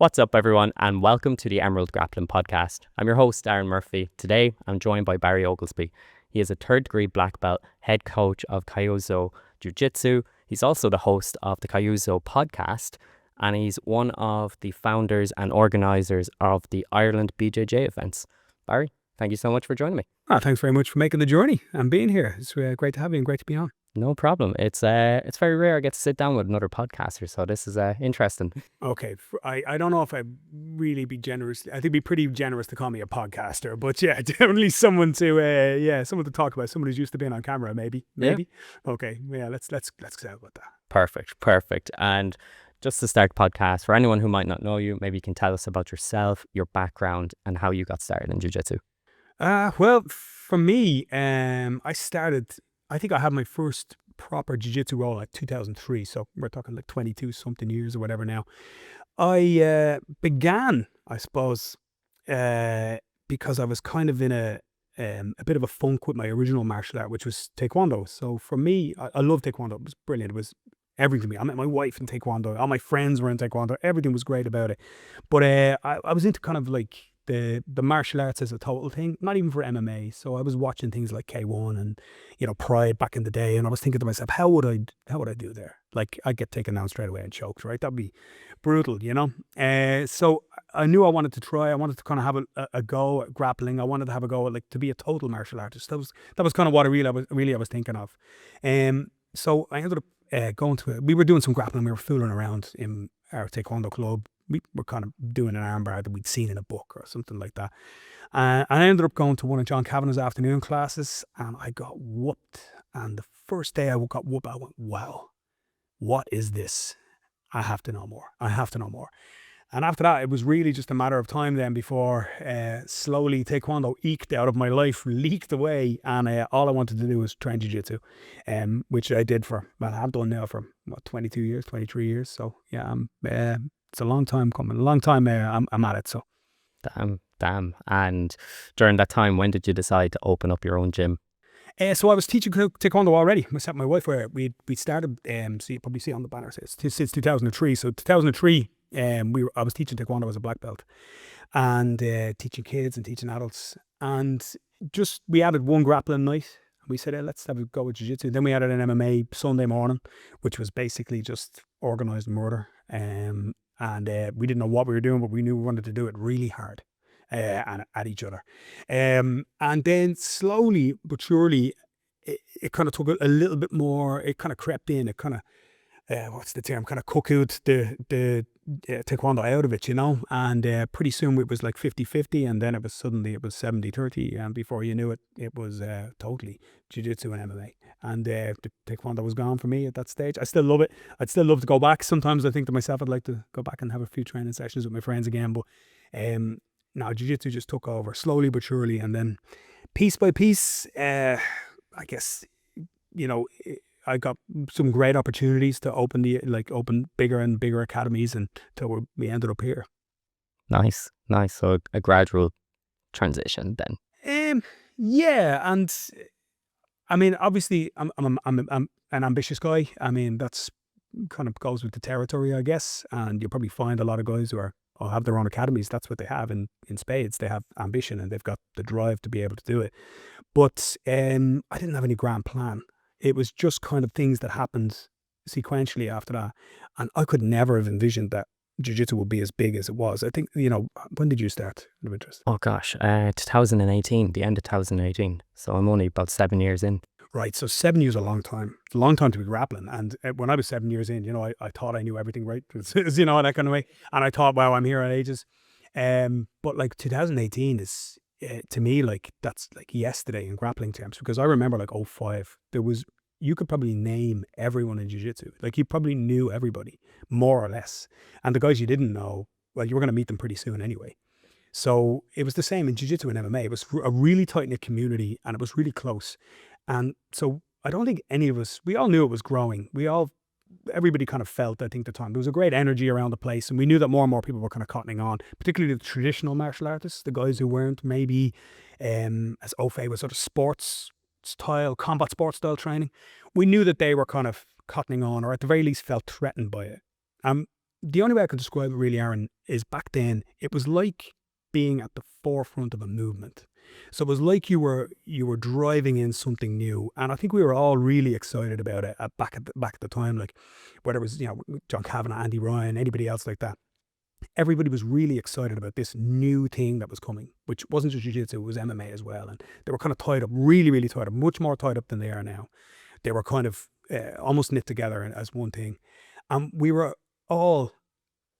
What's up, everyone, and welcome to the Emerald Grappling Podcast. I'm your host, Darren Murphy. Today, I'm joined by Barry Oglesby. He is a third-degree black belt, head coach of Kyuzo Jiu Jitsu. He's also the host of the Kyuzo Podcast, and he's one of the founders and organisers of the Ireland BJJ events. Barry, thank you so much for joining me. Thanks very much for making the journey and being here. It's great to have you and great to be on. No problem. It's very rare I get to sit down with another podcaster, so this is interesting. Okay, I don't know if I'd really be generous. I think it'd be pretty generous to call me a podcaster, but yeah, definitely someone to talk about. Someone who's used to being on camera, maybe. Yeah. Okay, yeah, let's get out about that. Perfect. And just to start the podcast, for anyone who might not know you, maybe you can tell us about yourself, your background, and how you got started in jiu-jitsu. Well, for me, I think I had my first proper jiu-jitsu role at 2003. So we're talking like 22 something years or whatever now. I began, I suppose, because I was kind of in a bit of a funk with my original martial art, which was taekwondo. So for me, I love taekwondo. It was brilliant. It was everything to me. I met my wife in taekwondo. All my friends were in taekwondo. Everything was great about it. But I was into kind of like the martial arts as a total thing, not even for MMA. So I was watching things like K1 and, Pride back in the day. And I was thinking to myself, how would I do there? Like, I'd get taken down straight away and choked, right? That'd be brutal, So I knew I wanted to try. I wanted to kind of have a go at grappling. I wanted to have a go at to be a total martial artist. That was kind of what I was thinking of. So I ended up going to we were doing some grappling. We were fooling around in our taekwondo club. We were kind of doing an armbar that we'd seen in a book or something like that. And I ended up going to one of John Kavanagh's afternoon classes, and I got whooped. And the first day I got whooped, I went, wow, what is this? I have to know more. And after that, it was really just a matter of time then before slowly taekwondo eked out of my life, leaked away, and all I wanted to do was train jiu-jitsu, which I did I've done now for 22 years, 23 years. So yeah, it's a long time coming, a long time I'm at it. So Damn. And during that time, when did you decide to open up your own gym? So I was teaching taekwondo already. Myself and my wife we started. So you probably see on the banner since 2003. So 2003. I was teaching taekwondo as a black belt, and teaching kids and teaching adults, and we added one grappling night. We said, hey, let's have a go with jiu-jitsu. Then we added an MMA Sunday morning, which was basically just organised murder. And we didn't know what we were doing, but we knew we wanted to do it really hard and at each other. And then slowly but surely, it kind of took a little bit more. It kind of crept in. It kind of what's the term? Kind of cooked the taekwondo out of it, and pretty soon it was like 50-50, and then it was 70-30, and before you knew it, it was totally jiu-jitsu and MMA, and the taekwondo was gone for me at that stage. I still love it. I'd still love to go back. Sometimes I think to myself, I'd like to go back and have a few training sessions with my friends again, but no, jiu-jitsu just took over slowly but surely, and then piece by piece, I guess, I got some great opportunities to open bigger and bigger academies until we ended up here. Nice. So a gradual transition then. Yeah, and I mean, obviously, I'm an ambitious guy. I mean, that's kind of goes with the territory, I guess. And you'll probably find a lot of guys who have their own academies. That's what they have in spades. They have ambition and they've got the drive to be able to do it. But I didn't have any grand plan. It was just kind of things that happened sequentially after that. And I could never have envisioned that jiu-jitsu would be as big as it was. I think, when did you start? Of interest? Oh gosh, 2018, the end of 2018. So I'm only about 7 years in. Right, so 7 years is a long time. It's a long time to be grappling. And when I was 7 years in, I thought I knew everything, right? That kind of way. And I thought, wow, I'm here at ages. But like 2018 is... to me, like, that's like yesterday in grappling terms, because I remember like 2005, you could probably name everyone in jiu-jitsu. Like, you probably knew everybody, more or less. And the guys you didn't know, well, you were going to meet them pretty soon anyway. So it was the same in jiu-jitsu and MMA. It was a really tight-knit community, and it was really close. And so I don't think any of us, we all knew it was growing. Everybody kind of felt, I think, the time. There was a great energy around the place, and we knew that more and more people were kind of cottoning on, particularly the traditional martial artists, the guys who weren't maybe as au fait with sort of combat sports style training. We knew that they were kind of cottoning on, or at the very least felt threatened by it. the only way I could describe it really, Aaron, is back then it was like being at the forefront of a movement. So it was like you were driving in something new, and I think we were all really excited about it back at the time. Like whether it was John Kavanagh, Andy Ryan, anybody else like that. Everybody was really excited about this new thing that was coming, which wasn't just jiu-jitsu, it was MMA as well. And they were kind of tied up, really, really tied up, much more tied up than they are now. They were kind of almost knit together as one thing. And we were all,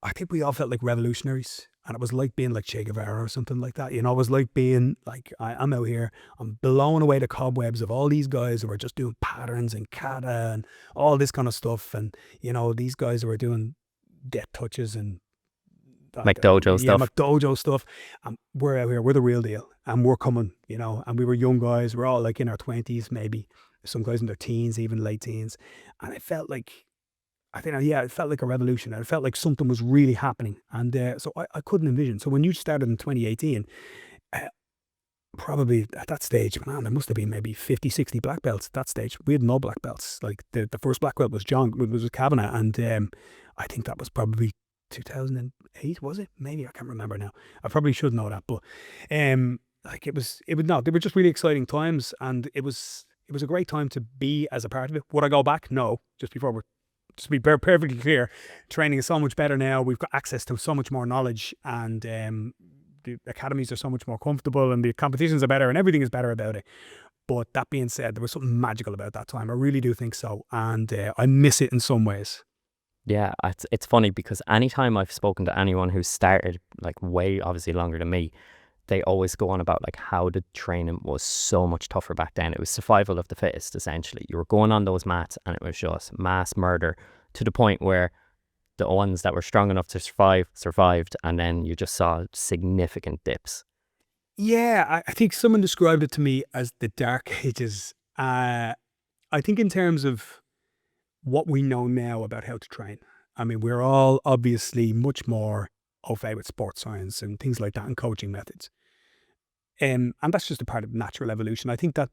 I think we all felt like revolutionaries. And it was like being like Che Guevara or something like that. It was like being like, I'm out here, I'm blowing away the cobwebs of all these guys who are just doing patterns and kata and all this kind of stuff. And, these guys who are doing death touches and McDojo stuff. Yeah, McDojo stuff. We're out here, we're the real deal. And we're coming, and we were young guys. We're all like in our 20s, maybe. Some guys in their teens, even late teens. And it felt like, it felt like a revolution. It felt like something was really happening. And so I couldn't envision. So when you started in 2018, probably at that stage, man, there must have been maybe 50, 60 black belts at that stage. We had no black belts. Like the first black belt was Kavanagh. And I think that was probably 2008, was it? Maybe, I can't remember now. I probably should know that, but they were just really exciting times, and it was a great time to be as a part of it. Would I go back? No. Just to be perfectly clear, training is so much better now. We've got access to so much more knowledge, and the academies are so much more comfortable, and the competitions are better, and everything is better about it. But that being said, there was something magical about that time. I really do think so, and I miss it in some ways. Yeah, it's funny because anytime I've spoken to anyone who started like way obviously longer than me, they always go on about like how the training was so much tougher back then. It was survival of the fittest, essentially. You were going on those mats and it was just mass murder, to the point where the ones that were strong enough to survived, and then you just saw significant dips. Yeah, I think someone described it to me as the dark ages. I think in terms of what we know now about how to train. I mean, we're all obviously much more au fait with sports science and things like that, and coaching methods. And that's just a part of natural evolution. I think a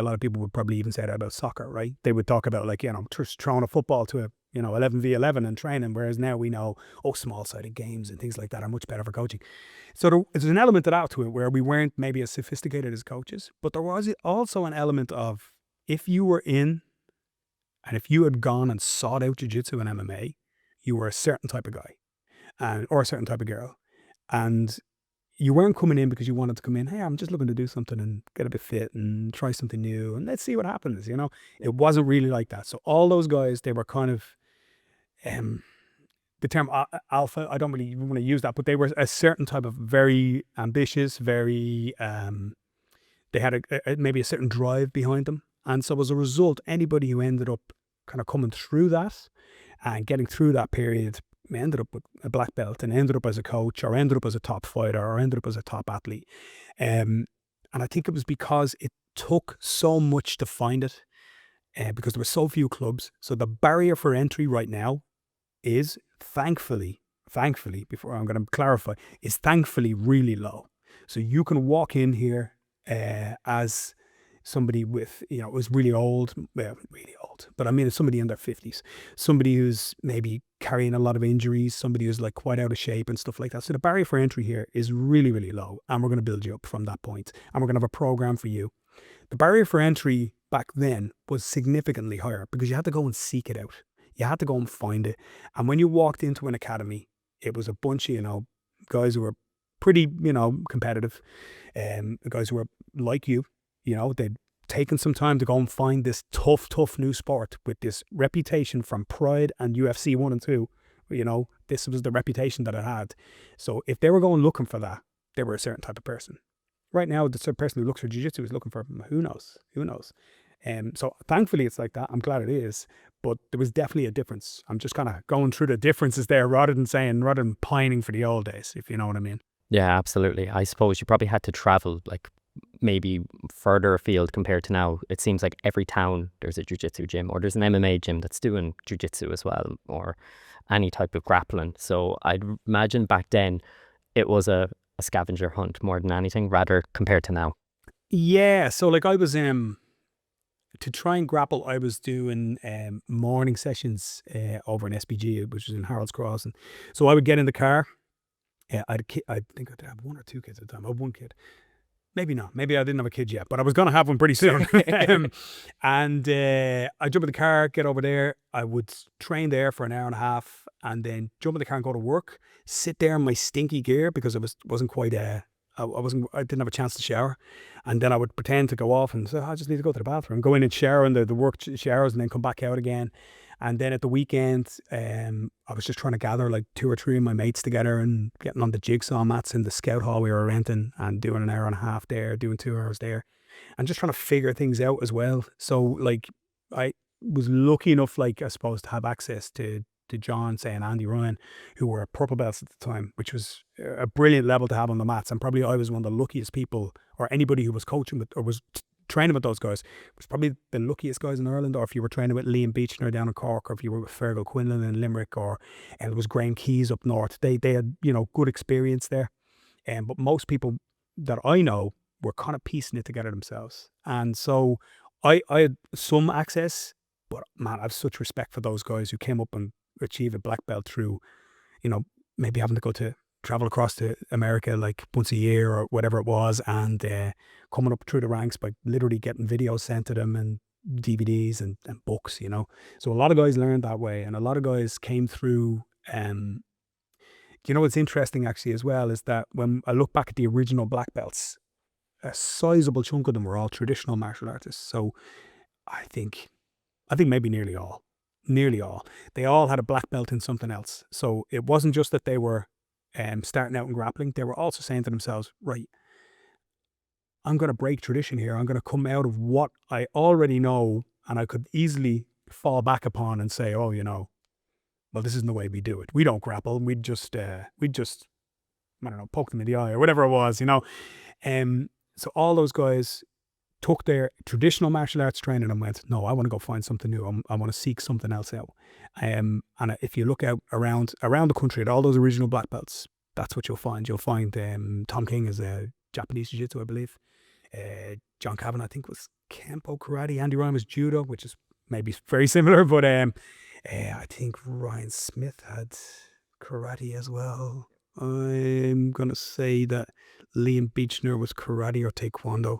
lot of people would probably even say that about soccer, right? They would talk about just throwing a football to a 11v11 and training, whereas now we know, small-sided games and things like that are much better for coaching. So there's an element of that to it where we weren't maybe as sophisticated as coaches, but there was also an element of, if you were in, and if you had gone and sought out jiu-jitsu and MMA, you were a certain type of guy, or a certain type of girl. And you weren't coming in because you wanted to come in, hey, I'm just looking to do something and get a bit fit and try something new and let's see what happens, It wasn't really like that. So all those guys, they were kind of, the term alpha, I don't really want to use that, but they were a certain type of very ambitious, very, they had maybe a certain drive behind them. And so as a result, anybody who ended up kind of coming through that and getting through that period ended up with a black belt and ended up as a coach, or ended up as a top fighter, or ended up as a top athlete. And I think it was because it took so much to find it, because there were so few clubs. So the barrier for entry right now is thankfully, before I'm going to clarify, is thankfully really low. So you can walk in here as somebody with, was really old, but I mean, it's somebody in their 50s, somebody who's maybe carrying a lot of injuries, somebody who's like quite out of shape and stuff like that. So the barrier for entry here is really, really low, and we're going to build you up from that point, and we're going to have a program for you. The barrier for entry back then was significantly higher because you had to go and seek it out. You had to go and find it. And when you walked into an academy, it was a bunch of, guys who were pretty, competitive, guys who were like you, they'd taken some time to go and find this tough new sport with this reputation from Pride and UFC 1 and 2. This was the reputation that it had. So if they were going looking for that, they were a certain type of person. Right now, the person who looks for jiu-jitsu is looking for, who knows? So thankfully it's like that. I'm glad it is, but there was definitely a difference. I'm just kind of going through the differences there rather than pining for the old days, if you know what I mean. Yeah, absolutely. I suppose you probably had to travel like maybe further afield compared to now. It seems like every town there's a jiu-jitsu gym, or there's an MMA gym that's doing jiu-jitsu as well, or any type of grappling. So I'd imagine back then it was a scavenger hunt more than anything, rather compared to now. Yeah, so like I was to try and grapple, I was doing morning sessions over in SBG, which was in Harold's Cross. And so I would get in the car. I think I did have 1 or 2 kids at the time. I had 1 kid. Maybe not. Maybe I didn't have a kid yet, but I was going to have one pretty soon. And I jump in the car, get over there. I would train there for an hour and a half and then jump in the car and go to work, sit there in my stinky gear because it wasn't quite I didn't have a chance to shower. And then I would pretend to go off and say, I just need to go to the bathroom, go in and shower in the work showers and then come back out again. And then at the weekend, I was just trying to gather like 2 or 3 of my mates together and getting on the jigsaw mats in the scout hall we were renting and doing an hour and a half there, doing 2 hours there and just trying to figure things out as well. So like I was lucky enough, like I suppose, to have access to John, say, and Andy Ryan, who were purple belts at the time, which was a brilliant level to have on the mats. And probably I was one of the luckiest people, or anybody who was coaching with or was training with those guys was probably the luckiest guys in Ireland. Or if you were training with Liam Beechner down in Cork, or if you were with Fergal Quinlan in Limerick, or it was Graham Keys up north, they had, you know, good experience there. But most people that I know were kind of piecing it together themselves. And so I had some access, but man, I have such respect for those guys who came up and achieve a black belt through, you know, maybe having to travel across to America like once a year or whatever it was, and coming up through the ranks by literally getting videos sent to them and DVDs and books, you know. So a lot of guys learned that way, and a lot of guys came through. You know what's interesting actually as well is that when I look back at the original black belts, a sizable chunk of them were all traditional martial artists. So I think maybe nearly all. They all had a black belt in something else. So it wasn't just that they were starting out in grappling. They were also saying to themselves, right, I'm going to break tradition here. I'm going to come out of what I already know and I could easily fall back upon and say, oh, you know, well, this isn't the way we do it. We don't grapple. We'd just, I don't know, poke them in the eye or whatever it was, you know. So all those guys took their traditional martial arts training and went, no, I want to go find something new. I want to seek something else out. And if you look out around the country at all those original black belts, that's what you'll find. You'll find Tom King is a Japanese Jiu-Jitsu, I believe. John Cavan, I think, was Kempo Karate. Andy Ryan was Judo, which is maybe very similar. But I think Ryan Smith had Karate as well. I'm going to say that Liam Beechner was Karate or Taekwondo.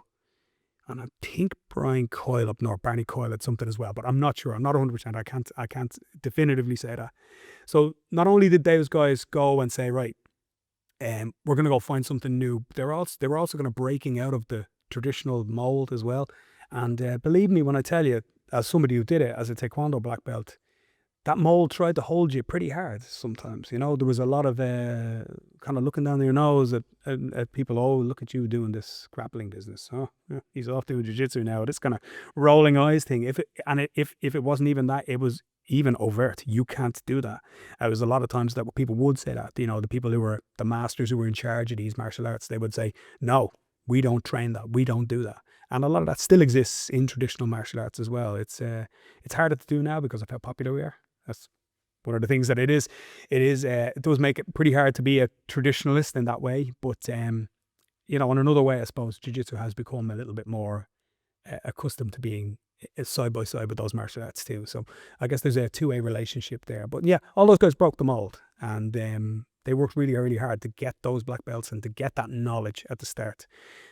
And I think Brian Coyle up north, Barney Coyle had something as well, but I'm not sure. I'm not 100%. I can't definitively say that. So not only did those guys go and say, right, we're going to go find something new, they were also going to breaking out of the traditional mold as well. And believe me when I tell you, as somebody who did it as a Taekwondo black belt, that mold tried to hold you pretty hard sometimes. You know, there was a lot of kind of looking down your nose at people. Oh, look at you doing this grappling business. Oh, yeah, he's off doing jiu-jitsu now. This kind of rolling eyes thing. If it wasn't even that, it was even overt. You can't do that. It was a lot of times that people would say that. You know, the people who were the masters who were in charge of these martial arts, they would say, no, we don't train that. We don't do that. And a lot of that still exists in traditional martial arts as well. It's harder to do now because of how popular we are. That's one of the things that it is. It does make it pretty hard to be a traditionalist in that way. But, you know, in another way, I suppose, jiu-jitsu has become a little bit more accustomed to being side by side with those martial arts too. So I guess there's a two-way relationship there. But yeah, all those guys broke the mold, and they worked really, really hard to get those black belts and to get that knowledge at the start.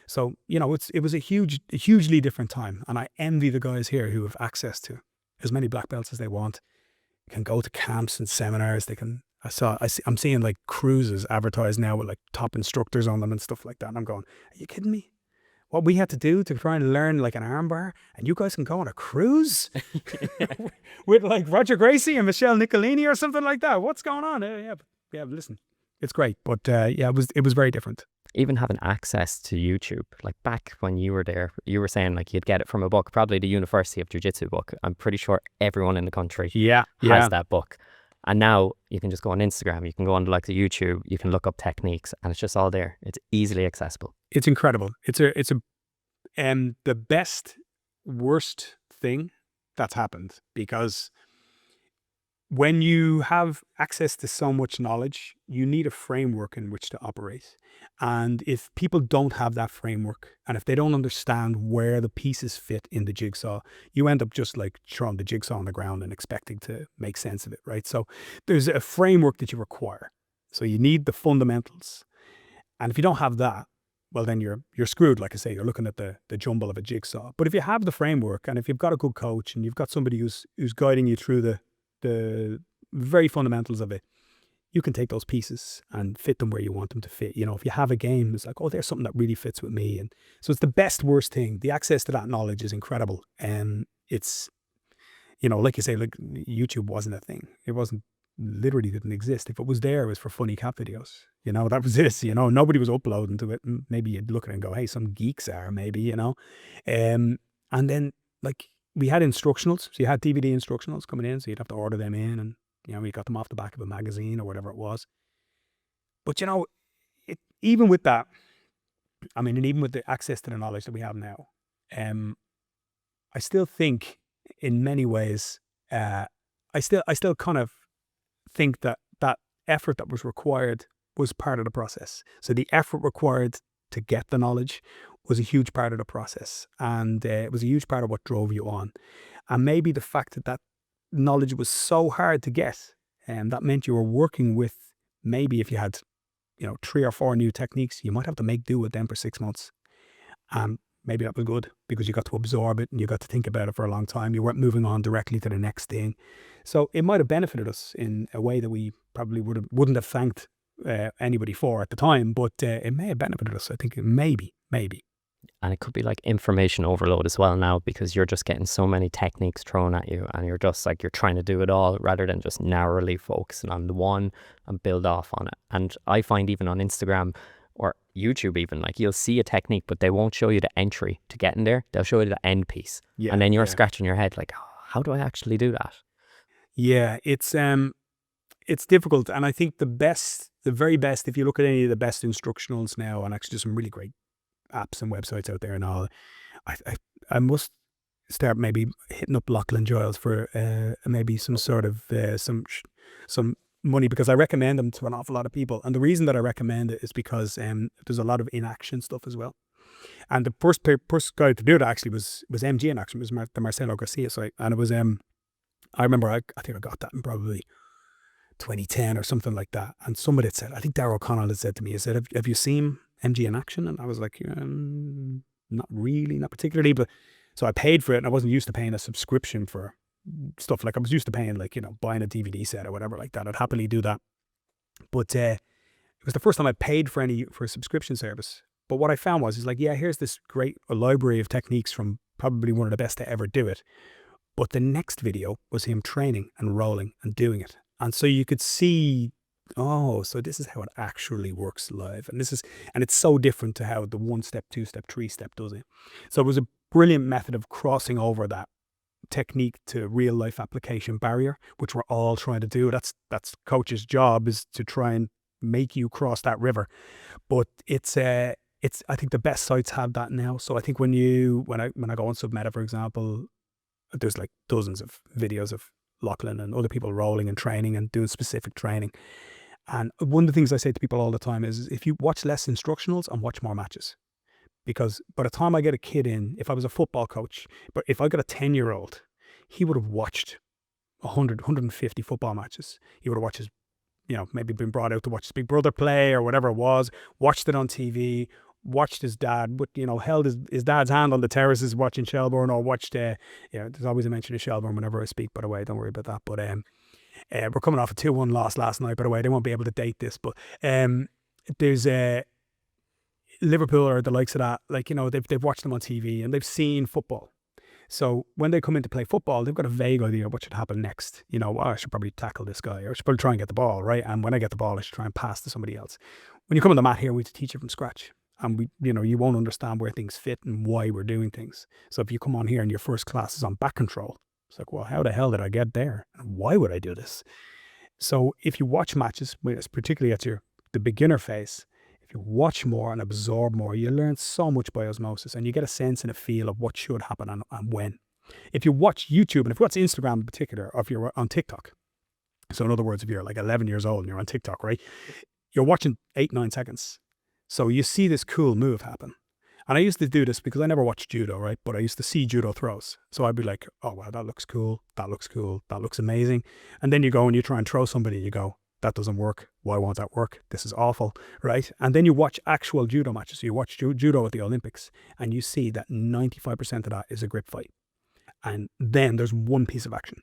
So, you know, it was a hugely different time. And I envy the guys here who have access to as many black belts as they want. Can go to camps and seminars. I'm seeing like cruises advertised now with like top instructors on them and stuff like that. And I'm going, are you kidding me? What we had to do to try and learn like an armbar, and you guys can go on a cruise with like Roger Gracie and Michelle Nicolini or something like that. What's going on? Yeah. Listen, it's great, but yeah, it was very different. Even having access to YouTube, like back when you were there, you were saying like you'd get it from a book, probably the University of Jiu-Jitsu book. I'm pretty sure everyone in the country has that book. And now you can just go on Instagram, you can go on like the YouTube, you can look up techniques, and it's just all there. It's easily accessible. It's incredible. It's the best, worst thing that's happened, because when you have access to so much knowledge, you need a framework in which to operate. And if people don't have that framework, and if they don't understand where the pieces fit in the jigsaw, you end up just like throwing the jigsaw on the ground and expecting to make sense of it, right? So there's a framework that you require. So you need the fundamentals. And if you don't have that, well, then you're screwed. Like I say, you're looking at the jumble of a jigsaw. But if you have the framework, and if you've got a good coach, and you've got somebody who's guiding you through the very fundamentals of it, you can take those pieces and fit them where you want them to fit. You know, if you have a game, it's like, oh, there's something that really fits with me. And so it's the best, worst thing. The access to that knowledge is incredible. And it's, you know, like you say, like YouTube wasn't a thing. It wasn't, literally didn't exist. If it was there, it was for funny cat videos. You know, that was it. You know, nobody was uploading to it. Maybe you'd look at it and go, hey, some geeks are, maybe, you know. And then, like, we had instructionals. So you had DVD instructionals coming in, so you'd have to order them in, and, you know, you got them off the back of a magazine or whatever it was. But, you know, even with that, I mean, and even with the access to the knowledge that we have now, I still think in many ways, I still kind of think that effort that was required was part of the process. So the effort required to get the knowledge was a huge part of the process, and it was a huge part of what drove you on. And maybe the fact that knowledge was so hard to get, and that meant you were working with, maybe if you had, you know, 3 or 4 new techniques, you might have to make do with them for 6 months. Maybe that was good because you got to absorb it and you got to think about it for a long time. You weren't moving on directly to the next thing. So it might have benefited us in a way that we probably wouldn't have thanked anybody for at the time, but it may have benefited us. I think maybe. And it could be like information overload as well now, because you're just getting so many techniques thrown at you, and you're just like, you're trying to do it all rather than just narrowly focusing on the one and build off on it. And I find even on Instagram or YouTube even, like, you'll see a technique, but they won't show you the entry to getting there. They'll show you the end piece. Yeah, and then you're scratching your head like, oh, how do I actually do that? Yeah, it's difficult. And I think the very best, if you look at any of the best instructionals now, and actually there's some really great apps and websites out there and all, I must start maybe hitting up Lachlan Giles for maybe some sort of some money, because I recommend them to an awful lot of people. And the reason that I recommend it is because there's a lot of inaction stuff as well. And the first guy to do it actually was MG in action. It was the Marcelo Garcia site. And it was, I remember, I think I got that in probably 2010 or something like that. And somebody had said, I think Darryl O'Connell had said to me, he said, have you seen MG in action? And I was like, not really, not particularly. But so I paid for it, and I wasn't used to paying a subscription for stuff. Like, I was used to paying, like, you know, buying a DVD set or whatever like that. I'd happily do that. But it was the first time I paid for a subscription service. But what I found was, like, yeah, here's this great library of techniques from probably one of the best to ever do it. But the next video was him training and rolling and doing it. And so you could see, oh, so this is how it actually works live. And it's so different to how the 1-step, 2-step, 3-step does it. So it was a brilliant method of crossing over that technique to real life application barrier, which we're all trying to do. That's coach's job, is to try and make you cross that river. But it's I think the best sites have that now. So I think when I go on SubMeta, for example, there's like dozens of videos of Lachlan and other people rolling and training and doing specific training. And one of the things I say to people all the time is, if you watch less instructionals and watch more matches. Because by the time I get a kid in, if I was a football coach, but if I got a 10-year-old, he would have watched 100, 150 football matches. He would have watched his, you know, maybe been brought out to watch his big brother play or whatever it was, watched it on TV, watched his dad, but, you know, held his dad's hand on the terraces watching Shelbourne, or watched, you know, there's always a mention of Shelbourne whenever I speak, by the way, don't worry about that. But we're coming off a 2-1 loss last night, by the way. They won't be able to date this, but there's Liverpool or the likes of that, like, you know, they've watched them on TV and they've seen football. So when they come in to play football, they've got a vague idea of what should happen next. You know, I should probably tackle this guy, or I should probably try and get the ball, right? And when I get the ball, I should try and pass to somebody else. When you come on the mat here, we have to teach it from scratch. And we, you know, you won't understand where things fit and why we're doing things. So if you come on here and your first class is on back control, it's like, well, how the hell did I get there? And why would I do this? So if you watch matches, particularly at the beginner phase, if you watch more and absorb more, you learn so much by osmosis, and you get a sense and a feel of what should happen and when. If you watch YouTube, and if you watch Instagram in particular, or if you're on TikTok, So in other words, if you're like 11 years old and you're on TikTok, right, you're watching 8-9 seconds. So you see this cool move happen. And I used to do this because I never watched judo, right? But I used to see judo throws. So I'd be like, oh, wow, that looks cool. That looks cool. That looks amazing. And then you go and you try and throw somebody and you go, that doesn't work. Why won't that work? This is awful, right? And then you watch actual judo matches. So you watch judo at the Olympics and you see that 95% of that is a grip fight. And then there's one piece of action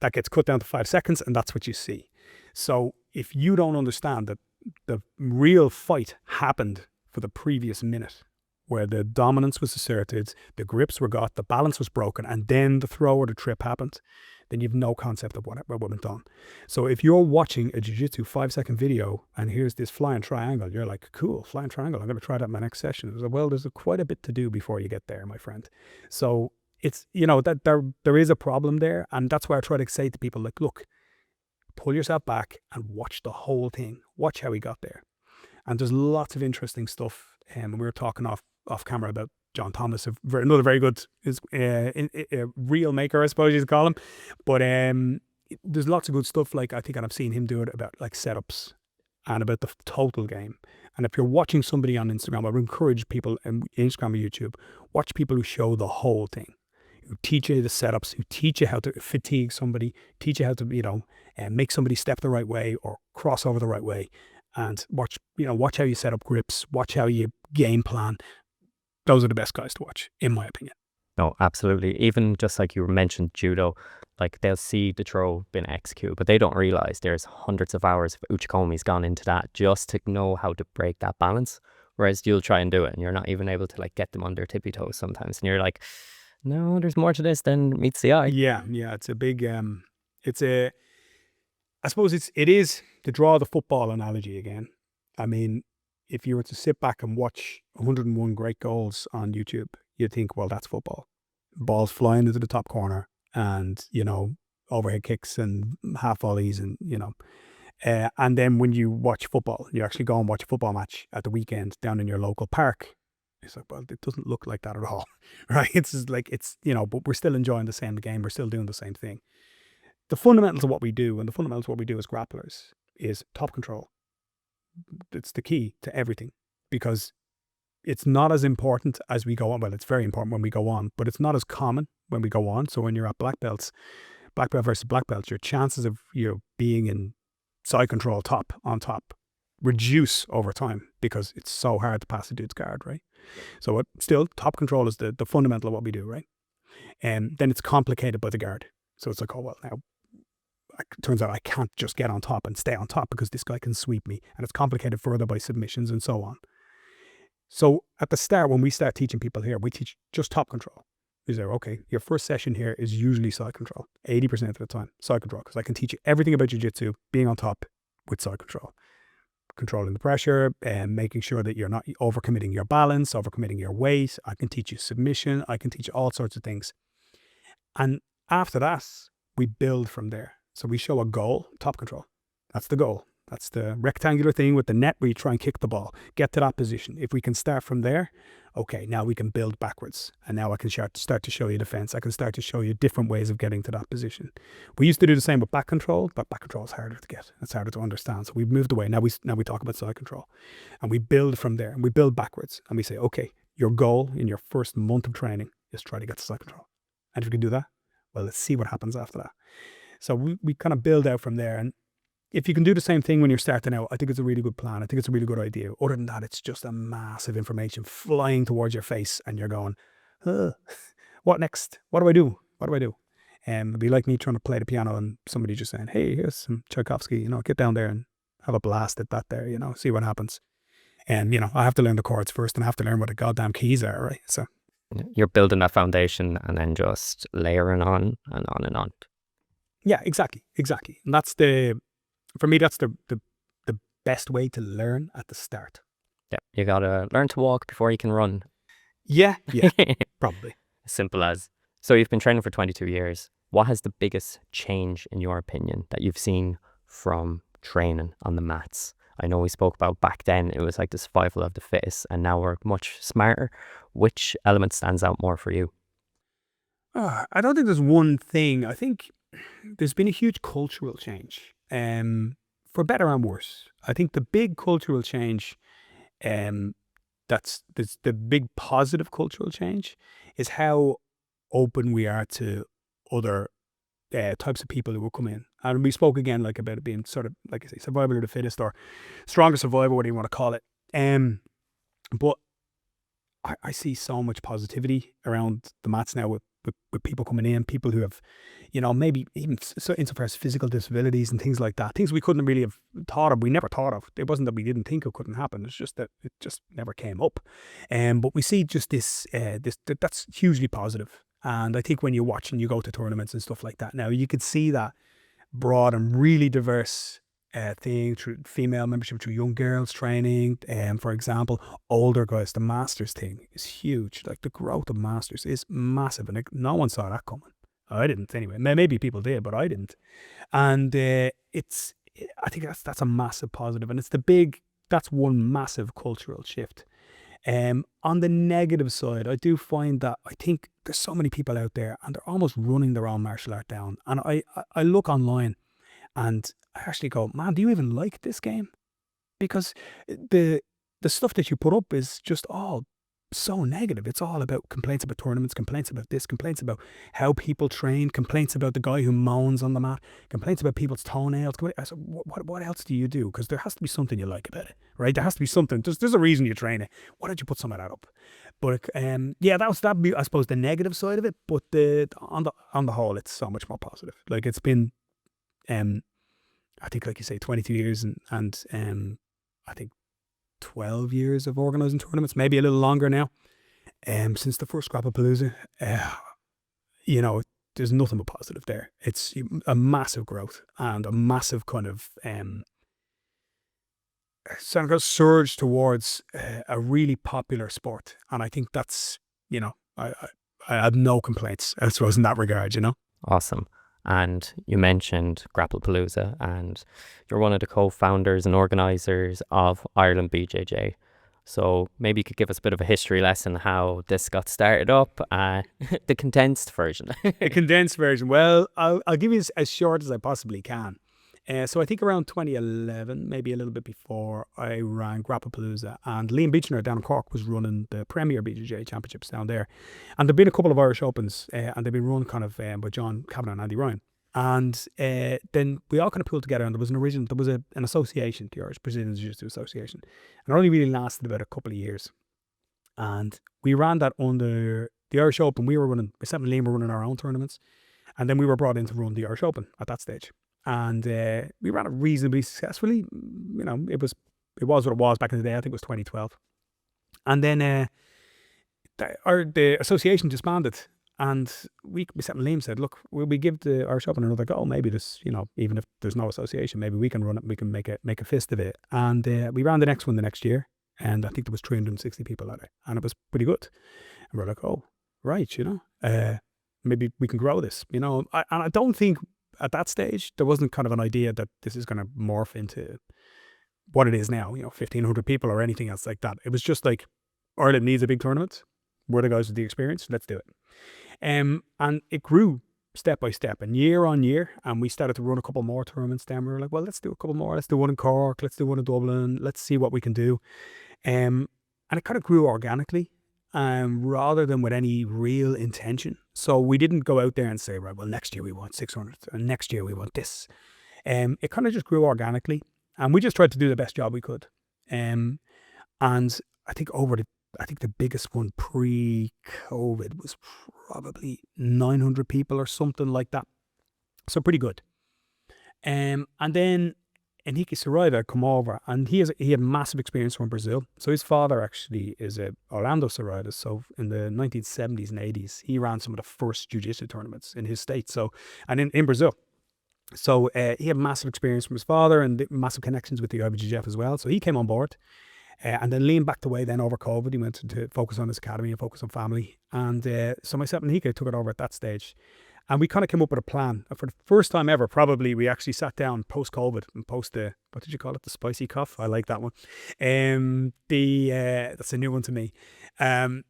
that gets cut down to 5 seconds, and that's what you see. So if you don't understand that the real fight happened for the previous minute, where the dominance was asserted, the grips were got, the balance was broken, and then the throw or the trip happened, then you've no concept of what went on. So if you're watching a jiu-jitsu 5-second video and here's this flying triangle, you're like, cool, flying triangle, I'm going to try that in my next session. It's like, well, there's quite a bit to do before you get there, my friend. So it's, that there is a problem there. And that's why I try to say to people, like, look, pull yourself back and watch the whole thing. Watch how he got there. And there's lots of interesting stuff. And we were talking off camera about John Thomas, another very good reel maker, I suppose you'd call him. But there's lots of good stuff. Like, I think I've seen him do it about like setups and about the total game. And if you're watching somebody on Instagram, I would encourage people on Instagram or YouTube, watch people who show the whole thing, who teach you the setups, who teach you how to fatigue somebody, teach you how to, make somebody step the right way or cross over the right way. And watch how you set up grips, watch how you game plan. Those are the best guys to watch, in my opinion. No, absolutely. Even just like you mentioned judo, like they'll see the throw being executed, but they don't realize there's hundreds of hours of uchikomi's gone into that just to know how to break that balance. Whereas you'll try and do it and you're not even able to like get them on their tippy toes sometimes. And you're like, no, there's more to this than meets the eye. Yeah. It's a big, I suppose it is to draw the football analogy again. I mean, if you were to sit back and watch 101 great goals on YouTube, you'd think, well, that's football. Balls flying into the top corner and, overhead kicks and half volleys and, and then when you watch football, you actually go and watch a football match at the weekend down in your local park. It's like, well, it doesn't look like that at all, right? It's just like, but we're still enjoying the same game. We're still doing the same thing. The fundamentals of what we do, and the fundamentals of what we do as grapplers, is top control. It's the key to everything, because it's not as important as we go on. Well, it's very important when we go on, but it's not as common when we go on. So when you're at black belt versus black belts, your chances of being in side control on top reduce over time because it's so hard to pass a dude's guard, right? So still, top control is the fundamental of what we do, right? And then it's complicated by the guard. So it's like, oh, well, now it turns out I can't just get on top and stay on top because this guy can sweep me. And it's complicated further by submissions and so on. So at the start, when we start teaching people here, we teach just top control. We say, okay, your first session here is usually side control. 80% of the time, side control. Because I can teach you everything about jiu-jitsu, being on top with side control. Controlling the pressure and making sure that you're not overcommitting your balance, overcommitting your weight. I can teach you submission. I can teach you all sorts of things. And after that, we build from there. So we show a goal, top control. That's the goal. That's the rectangular thing with the net where you try and kick the ball. Get to that position. If we can start from there, okay, now we can build backwards. And now I can start to show you defense. I can start to show you different ways of getting to that position. We used to do the same with back control, but back control is harder to get. It's harder to understand. So we've moved away. Now we talk about side control. And we build from there. And we build backwards. And we say, okay, your goal in your first month of training is try to get to side control. And if you can do that, well, let's see what happens after that. So we kind of build out from there. And if you can do the same thing when you're starting out, I think it's a really good plan. I think it's a really good idea. Other than that, it's just a massive information flying towards your face and you're going, what next? What do I do? What do I do? It'd be like me trying to play the piano and somebody just saying, hey, here's some Tchaikovsky, get down there and have a blast at that there, see what happens. And, I have to learn the chords first and I have to learn what the goddamn keys are, right? So you're building that foundation and then just layering on and on and on. Yeah, exactly. And that's for me, that's the best way to learn at the start. Yeah, you got to learn to walk before you can run. Yeah, probably. Simple as. So you've been training for 22 years. What has the biggest change, in your opinion, that you've seen from training on the mats? I know we spoke about back then, it was like the survival of the fittest, and now we're much smarter. Which element stands out more for you? I don't think there's one thing. I think there's been a huge cultural change, for better and worse. I think the big cultural change, um, that's the big positive cultural change, is how open we are to other types of people who will come in. And we spoke again like about it being sort of, like I say, survival of the fittest or stronger survival, whatever you want to call it. But I see so much positivity around the mats now with people coming in, people who have, maybe even so insofar as physical disabilities and things like that, things we couldn't really have thought of. We never thought of. It wasn't that we didn't think it couldn't happen. It's just that it just never came up. But we see just that's hugely positive. And I think when you watch and you go to tournaments and stuff like that now, you could see that broad and really diverse thing through female membership, through young girls training, for example, older guys. The masters thing is huge. Like the growth of masters is massive, and like, no one saw that coming. I didn't anyway. Maybe people did, but I didn't. And I think that's a massive positive, and that's one massive cultural shift. On the negative side, I do find that I think there's so many people out there and they're almost running their own martial art down. And I look online and I actually go, man, do you even like this game? Because the stuff that you put up is just all so negative. It's all about complaints about tournaments, complaints about this, complaints about how people train, complaints about the guy who moans on the mat, complaints about people's toenails. I said, what else do you do? Because there has to be something you like about it, right? There has to be something. There's a reason you train it. Why don't you put some of that up? But that'd be, I suppose, the negative side of it. But on the whole, it's so much more positive. Like it's been, I think, like you say, 22 years and I think 12 years of organising tournaments, maybe a little longer now, since the first Grapplapalooza. There's nothing but positive there. It's a massive growth and a massive kind of surge towards a really popular sport. And I think that's, I have no complaints, I suppose, in that regard, Awesome. And you mentioned Grapplapalooza, and you're one of the co-founders and organisers of Ireland BJJ. So maybe you could give us a bit of a history lesson how this got started up, the condensed version. A condensed version. Well, I'll give you as short as I possibly can. So I think around 2011, maybe a little bit before, I ran Grapplapalooza, and Liam Beechner down in Cork was running the Premier BJJ Championships down there. And there've been a couple of Irish Opens, and they've been run kind of by John Kavanagh and Andy Ryan. And then we all kind of pulled together, and there was an association, the Irish Brazilian Jiu-Jitsu Association. And it only really lasted about a couple of years. And we ran that under the Irish Open. Myself and Liam were running our own tournaments. And then we were brought in to run the Irish Open at that stage. And we ran it reasonably successfully. It was what it was back in the day. I think it was 2012. And then the association disbanded. And myself and Liam said, look, will we give the Irish Open another go? Maybe this, even if there's no association, maybe we can run it. We can make a fist of it. And we ran the next one the next year. And I think there was 360 people at it. And it was pretty good. And we're like, oh, right, maybe we can grow this, And I don't think at that stage, there wasn't kind of an idea that this is going to morph into what it is now, 1,500 people or anything else like that. It was just like, Ireland needs a big tournament. We're the guys with the experience. Let's do it. And it grew step by step and year on year. And we started to run a couple more tournaments. Then we were like, well, let's do a couple more. Let's do one in Cork. Let's do one in Dublin. Let's see what we can do. And it kind of grew organically. Rather than with any real intention. So we didn't go out there and say, right, well, next year we want 600 and next year we want this. It kind of just grew organically, and we just tried to do the best job we could. And I think the biggest one pre-COVID was probably 900 people or something like that. So pretty good. And then Enrique Saraiva come over, and he had massive experience from Brazil. So his father actually is Orlando Saraiva. So in the 1970s and 80s, he ran some of the first jiu-jitsu tournaments in his state. So, and in Brazil. So he had massive experience from his father and massive connections with the IBJJF as well. So he came on board. And then Liam backed away then over COVID. He went to focus on his academy and focus on family. And so myself and Enrique took it over at that stage. And we kind of came up with a plan. And for the first time ever, probably, we actually sat down post-COVID and what did you call it? The spicy cough? I like that one. That's a new one to me. And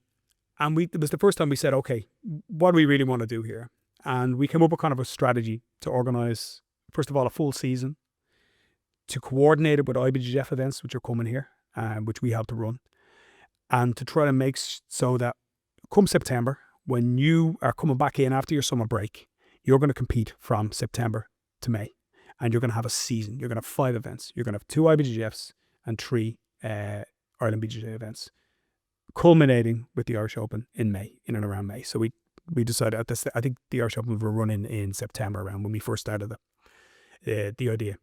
it was the first time we said, okay, what do we really want to do here? And we came up with kind of a strategy to organise, first of all, a full season, to coordinate it with IBJJF events, which are coming here, which we help to run, and to try to make so that come September, when you are coming back in after your summer break, you're going to compete from September to May, and you're going to have a season. You're going to have 5 events. You're going to have 2 IBJJFs and 3 Ireland BJJ events, culminating with the Irish Open in May, in and around May. So we decided at this, I think the Irish Open were running in September, around when we first started the idea.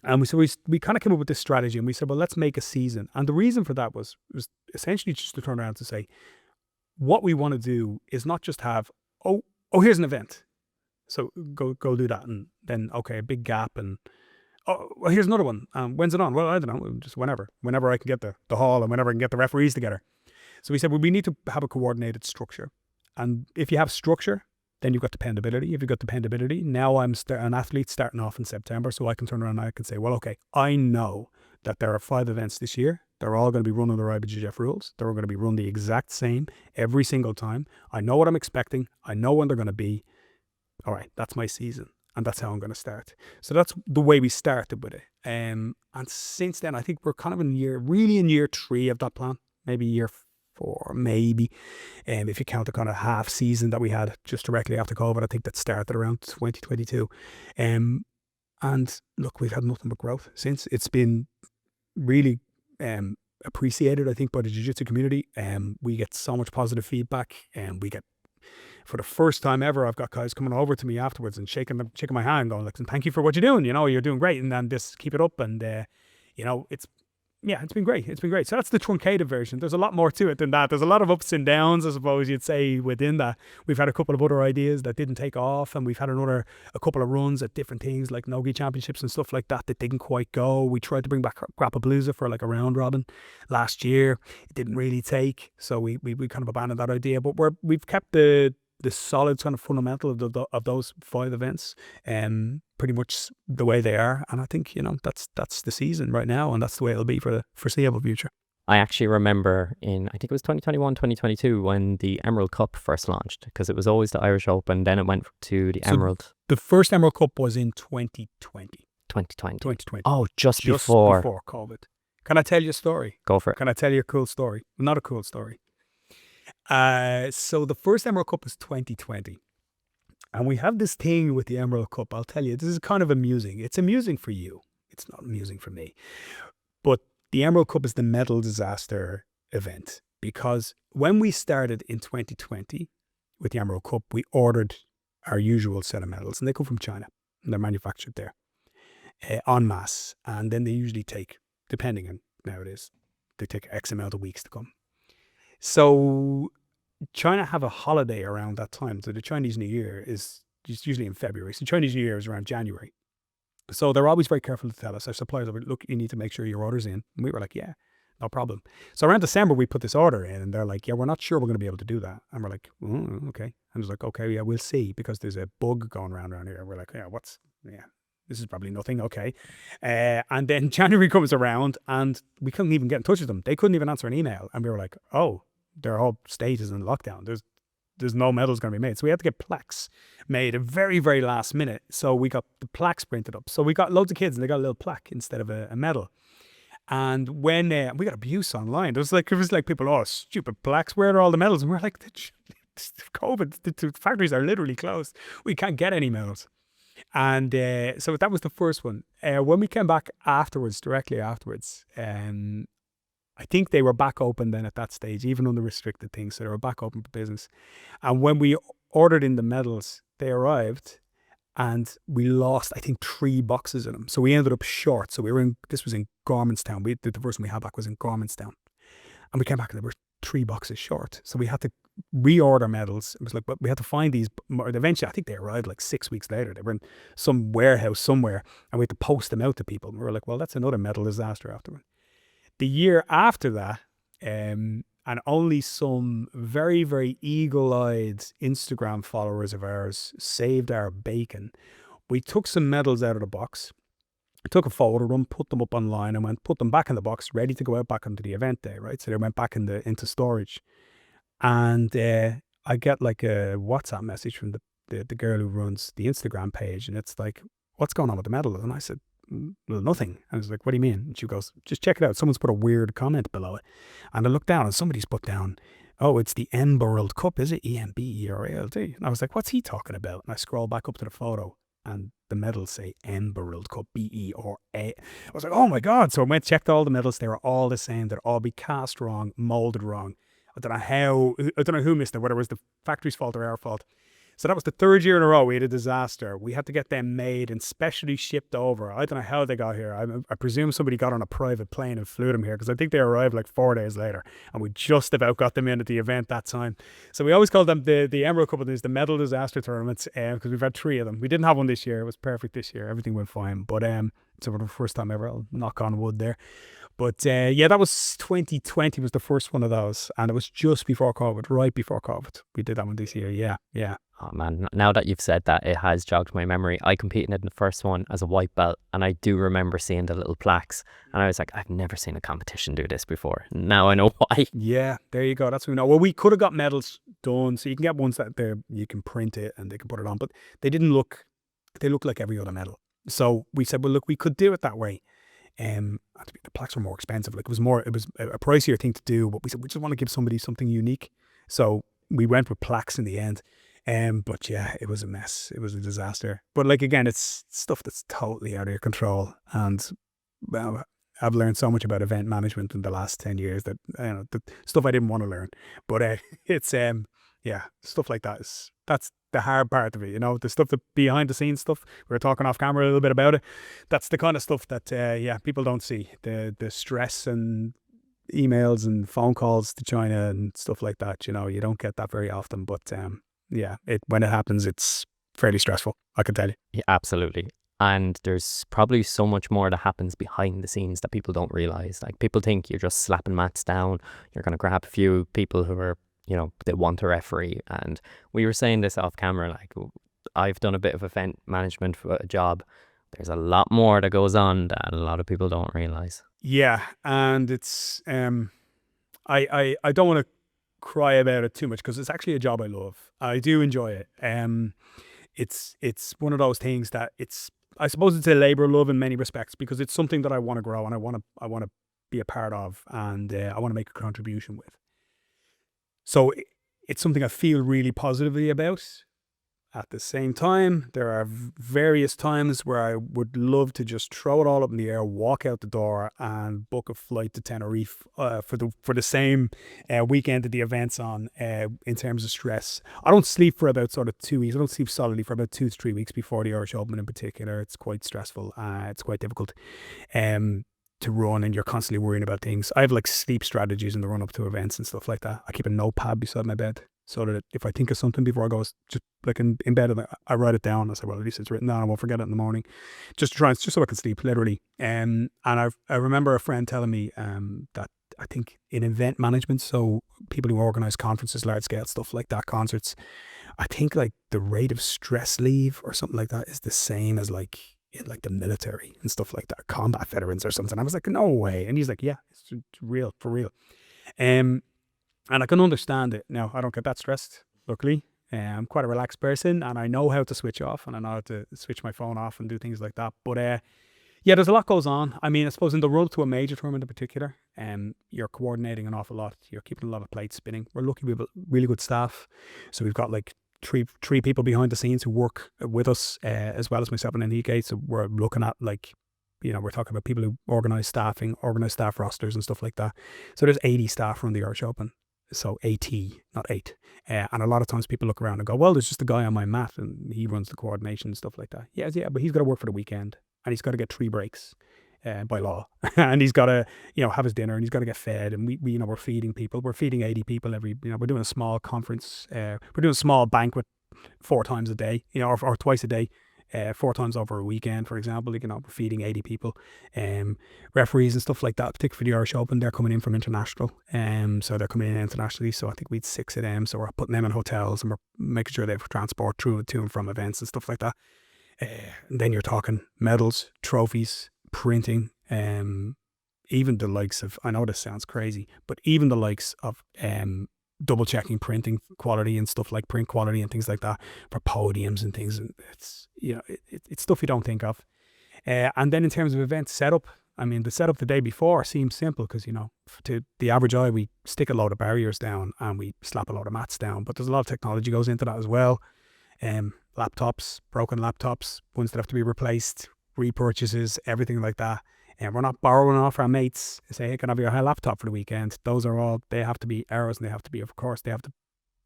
And we kind of came up with this strategy, and we said, well, let's make a season. And the reason for that was essentially just to turn around to say, what we want to do is not just have, oh, here's an event, so go do that, and then okay, a big gap, and well, here's another one. When's it on? Well, I don't know, just whenever I can get the hall, and whenever I can get the referees together. So we said, well, we need to have a coordinated structure, and if you have structure, then you've got dependability. If you've got dependability, now I'm an athlete starting off in September, so I can turn around and I can say, well, okay, I know that there are 5 events this year. They're all going to be run under IBJJF rules. They're going to be run the exact same every single time. I know what I'm expecting. I know when they're going to be. All right, that's my season, and that's how I'm going to start. So that's the way we started with it. And since then, I think we're kind of in year 3 of that plan, maybe year 4, maybe. If you count the kind of half season that we had just directly after COVID, I think that started around 2022. And look, we've had nothing but growth since. It's been really appreciated, I think, by the jiu-jitsu community. We get so much positive feedback, and we get, for the first time ever, I've got guys coming over to me afterwards and shaking my hand, going like, thank you for what you're doing, you're doing great, and then just keep it up. And it's been great. It's been great. So that's the truncated version. There's a lot more to it than that. There's a lot of ups and downs, I suppose you'd say, within that. We've had a couple of other ideas that didn't take off, and we've had a couple of runs at different things like Nogi championships and stuff like that didn't quite go. We tried to bring back Grappapalooza for like a round robin last year. It didn't really take, so we kind of abandoned that idea. But we've kept the solid kind of fundamental of those 5 events, pretty much the way they are. And I think, that's the season right now, and that's the way it'll be for the foreseeable future. I actually remember I think it was 2021, 2022, when the Emerald Cup first launched, because it was always the Irish Open, then it went to the Emerald. The first Emerald Cup was in 2020. 2020. Oh, just before COVID. Can I tell you a story? Go for it. Can I tell you a cool story? Not a cool story. So the first Emerald Cup was 2020. And we have this thing with the Emerald Cup. I'll tell you, this is kind of amusing. It's amusing for you. It's not amusing for me. But the Emerald Cup is the medal disaster event, because when we started in 2020 with the Emerald Cup, we ordered our usual set of medals, and they come from China, and they're manufactured there en masse. And then they usually take, depending on nowadays, they take X amount of weeks to come. So China have a holiday around that time. So the Chinese New Year is usually in February. So Chinese New Year is around January. So they're always very careful to tell us. Our suppliers are like, look, you need to make sure your order's in. And we were like, yeah, no problem. So around December, we put this order in, and they're like, yeah, we're not sure we're going to be able to do that. And we're like, okay. And it's like, okay, yeah, we'll see, because there's a bug going around here. We're like, this is probably nothing. Okay. And then January comes around, and we couldn't even get in touch with them. They couldn't even answer an email. And we were like, oh, their whole state is in lockdown. There's no medals going to be made. So we had to get plaques made at very, very last minute. So we got the plaques printed up. So we got loads of kids, and they got a little plaque instead of a medal. And when we got abuse online, it was like people, oh, stupid plaques, where are all the medals? And we're like, COVID, the factories are literally closed. We can't get any medals. And so that was the first one. When we came back directly afterwards, I think they were back open then at that stage, even under restricted things. So they were back open for business. And when we ordered in the medals, they arrived, and we lost, I think, 3 boxes of them. So we ended up short. So this was in Gormanstown. The first one we had back was in Gormanstown. And we came back, and there were 3 boxes short. So we had to reorder medals. It was like, but we had to find these. Eventually, I think they arrived like 6 weeks later. They were in some warehouse somewhere, and we had to post them out to people. And we were like, well, that's another medal disaster afterward. The year after that, and only some very, very eagle-eyed Instagram followers of ours saved our bacon. We took some medals out of the box, took a photo of them, put them up online, and put them back in the box, ready to go out back onto the event day, right? So they went back into storage. And I get like a WhatsApp message from the girl who runs the Instagram page, and it's like, what's going on with the medal? And I said, well, nothing. And I was like, what do you mean? And she goes, just check it out. Someone's put a weird comment below it. And I looked down and somebody's put down, oh, it's the Emerald Cup, is it? Emberald. And I was like, what's he talking about? And I scroll back up to the photo and the medals say Emerald Cup, Bera. I was like, oh my God. So I went, checked all the medals. They were all the same. They'd all be cast wrong, molded wrong. I don't know who missed it, whether it was the factory's fault or our fault. So that was the third year in a row we had a disaster. We had to get them made and specially shipped over. I don't know how they got here. I presume somebody got on a private plane and flew them here, because I think they arrived like 4 days later, and we just about got them in at the event that time. So we always call them the Emerald Cup, the medal disaster tournaments, because we've had 3 of them. We didn't have one this year. It was perfect this year. Everything went fine. But so for the first time ever, I'll knock on wood there. But yeah, that was 2020 was the first one of those. And it was just before COVID, right before COVID. We did that one this year. Yeah. Oh man, now that you've said that, it has jogged my memory. I competed in the first one as a white belt, and I do remember seeing the little plaques, and I was like, I've never seen a competition do this before. Now I know why. Yeah, there you go. That's what we know. Well, we could have got medals done, so you can get ones that you can print it and they can put it on, but they look like every other medal. So we said, well, look, we could do it that way. The plaques were more expensive. Like it was a pricier thing to do, but we said we just want to give somebody something unique. So we went with plaques in the end. But yeah, it was a mess. It was a disaster. But like, again, it's stuff that's totally out of your control. And well, I've learned so much about event management in the last 10 years that, the stuff I didn't want to learn. But it's, yeah, stuff like that's the hard part of it, the stuff, the behind the scenes stuff. We were talking off camera a little bit about it. That's the kind of stuff that, people don't see. The stress and emails and phone calls to China and stuff like that, you don't get that very often. But, yeah, when it happens, it's fairly stressful, I can tell you. Yeah, absolutely. And there's probably so much more that happens behind the scenes that people don't realize. Like, people think you're just slapping mats down, you're going to grab a few people who are, they want a referee. And we were saying this off camera, like, I've done a bit of event management for a job. There's a lot more that goes on that a lot of people don't realize. Yeah, and it's, I don't want to cry about it too much, because it's actually a job I love. I do enjoy it. It's one of those things that I suppose it's a labor of love in many respects, because it's something that I want to grow and I want to be a part of, and I want to make a contribution with. So it's something I feel really positively about. At the same time, there are various times where I would love to just throw it all up in the air, walk out the door, and book a flight to Tenerife for the same weekend that the event's on. In terms of stress, I don't sleep for about sort of 2 weeks. I don't sleep solidly for about 2 to 3 weeks before the Irish Open in particular. It's quite stressful. It's quite difficult to run, and you're constantly worrying about things. I have like sleep strategies in the run up to events and stuff like that. I keep a notepad beside my bed, so that if I think of something before I go, just like in bed, I write it down. I say, well, at least it's written down. I won't forget it in the morning. Just so I can sleep, literally. And I remember a friend telling me that I think in event management, so people who organize conferences, large scale stuff like that, concerts, I think like the rate of stress leave or something like that is the same as like in like the military and stuff like that, combat veterans or something. I was like, no way. And he's like, yeah, it's real, for real. And I can understand it. Now, I don't get that stressed, luckily. I'm quite a relaxed person, and I know how to switch off, and I know how to switch my phone off and do things like that. But yeah, there's a lot goes on. I mean, I suppose in the run to a major tournament in particular, you're coordinating an awful lot. You're keeping a lot of plates spinning. We're lucky we have really good staff. So we've got like three people behind the scenes who work with us, as well as myself and Enrique. So we're looking at like, we're talking about people who organise staffing, organise staff rosters and stuff like that. So there's 80 staff run the Irish Open. So 80, not 8. And a lot of times people look around and go, well, there's just a guy on my mat and he runs the coordination and stuff like that. Yeah, but he's got to work for the weekend, and he's got to get 3 breaks by law. And he's got to, have his dinner, and he's got to get fed. And we're feeding people. We're feeding 80 people we're doing a small conference. We're doing a small banquet 4 times a day, or twice a day. 4 times over a weekend, for example. We're feeding 80 people. Referees and stuff like that, particularly for the Irish Open, they're coming in from international. So they're coming in internationally. So I think we had 6 of them. So we're putting them in hotels, and we're making sure they have transport to and from events and stuff like that. And then you're talking medals, trophies, printing, even the likes of, I know this sounds crazy, but even the likes of double checking printing quality and stuff like print quality and things like that for podiums and things. And it's, it's stuff you don't think of. And then in terms of event setup, I mean, the setup the day before seems simple because, to the average eye, we stick a load of barriers down and we slap a load of mats down. But there's a lot of technology goes into that as well. Laptops, broken laptops, ones that have to be replaced, repurchases, everything like that. And we're not borrowing off our mates and say, hey, can I have your laptop for the weekend? Those are all, they have to be ours, and they have to be, of course, they have to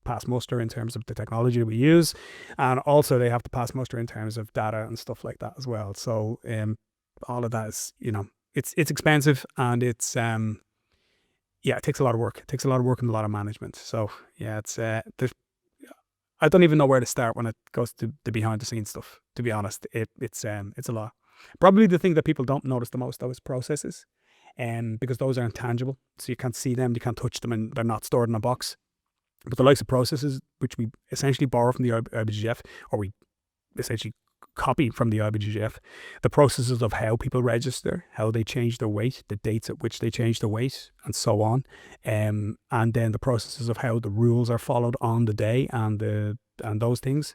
pass muster in terms of the technology that we use. And also they have to pass muster in terms of data and stuff like that as well. So all of that is, it's expensive, and it's, it takes a lot of work. It takes a lot of work and a lot of management. So yeah, it's, I don't even know where to start when it goes to the behind the scenes stuff, to be honest. It's a lot. Probably the thing that people don't notice the most, though, is processes, because those are intangible. So you can't see them, you can't touch them, and they're not stored in a box. But the likes of processes, which we essentially borrow from the IBJJF, or we essentially copy from the IBJJF, the processes of how people register, how they change their weight, the dates at which they change their weight, and so on. And then the processes of how the rules are followed on the day, and those things.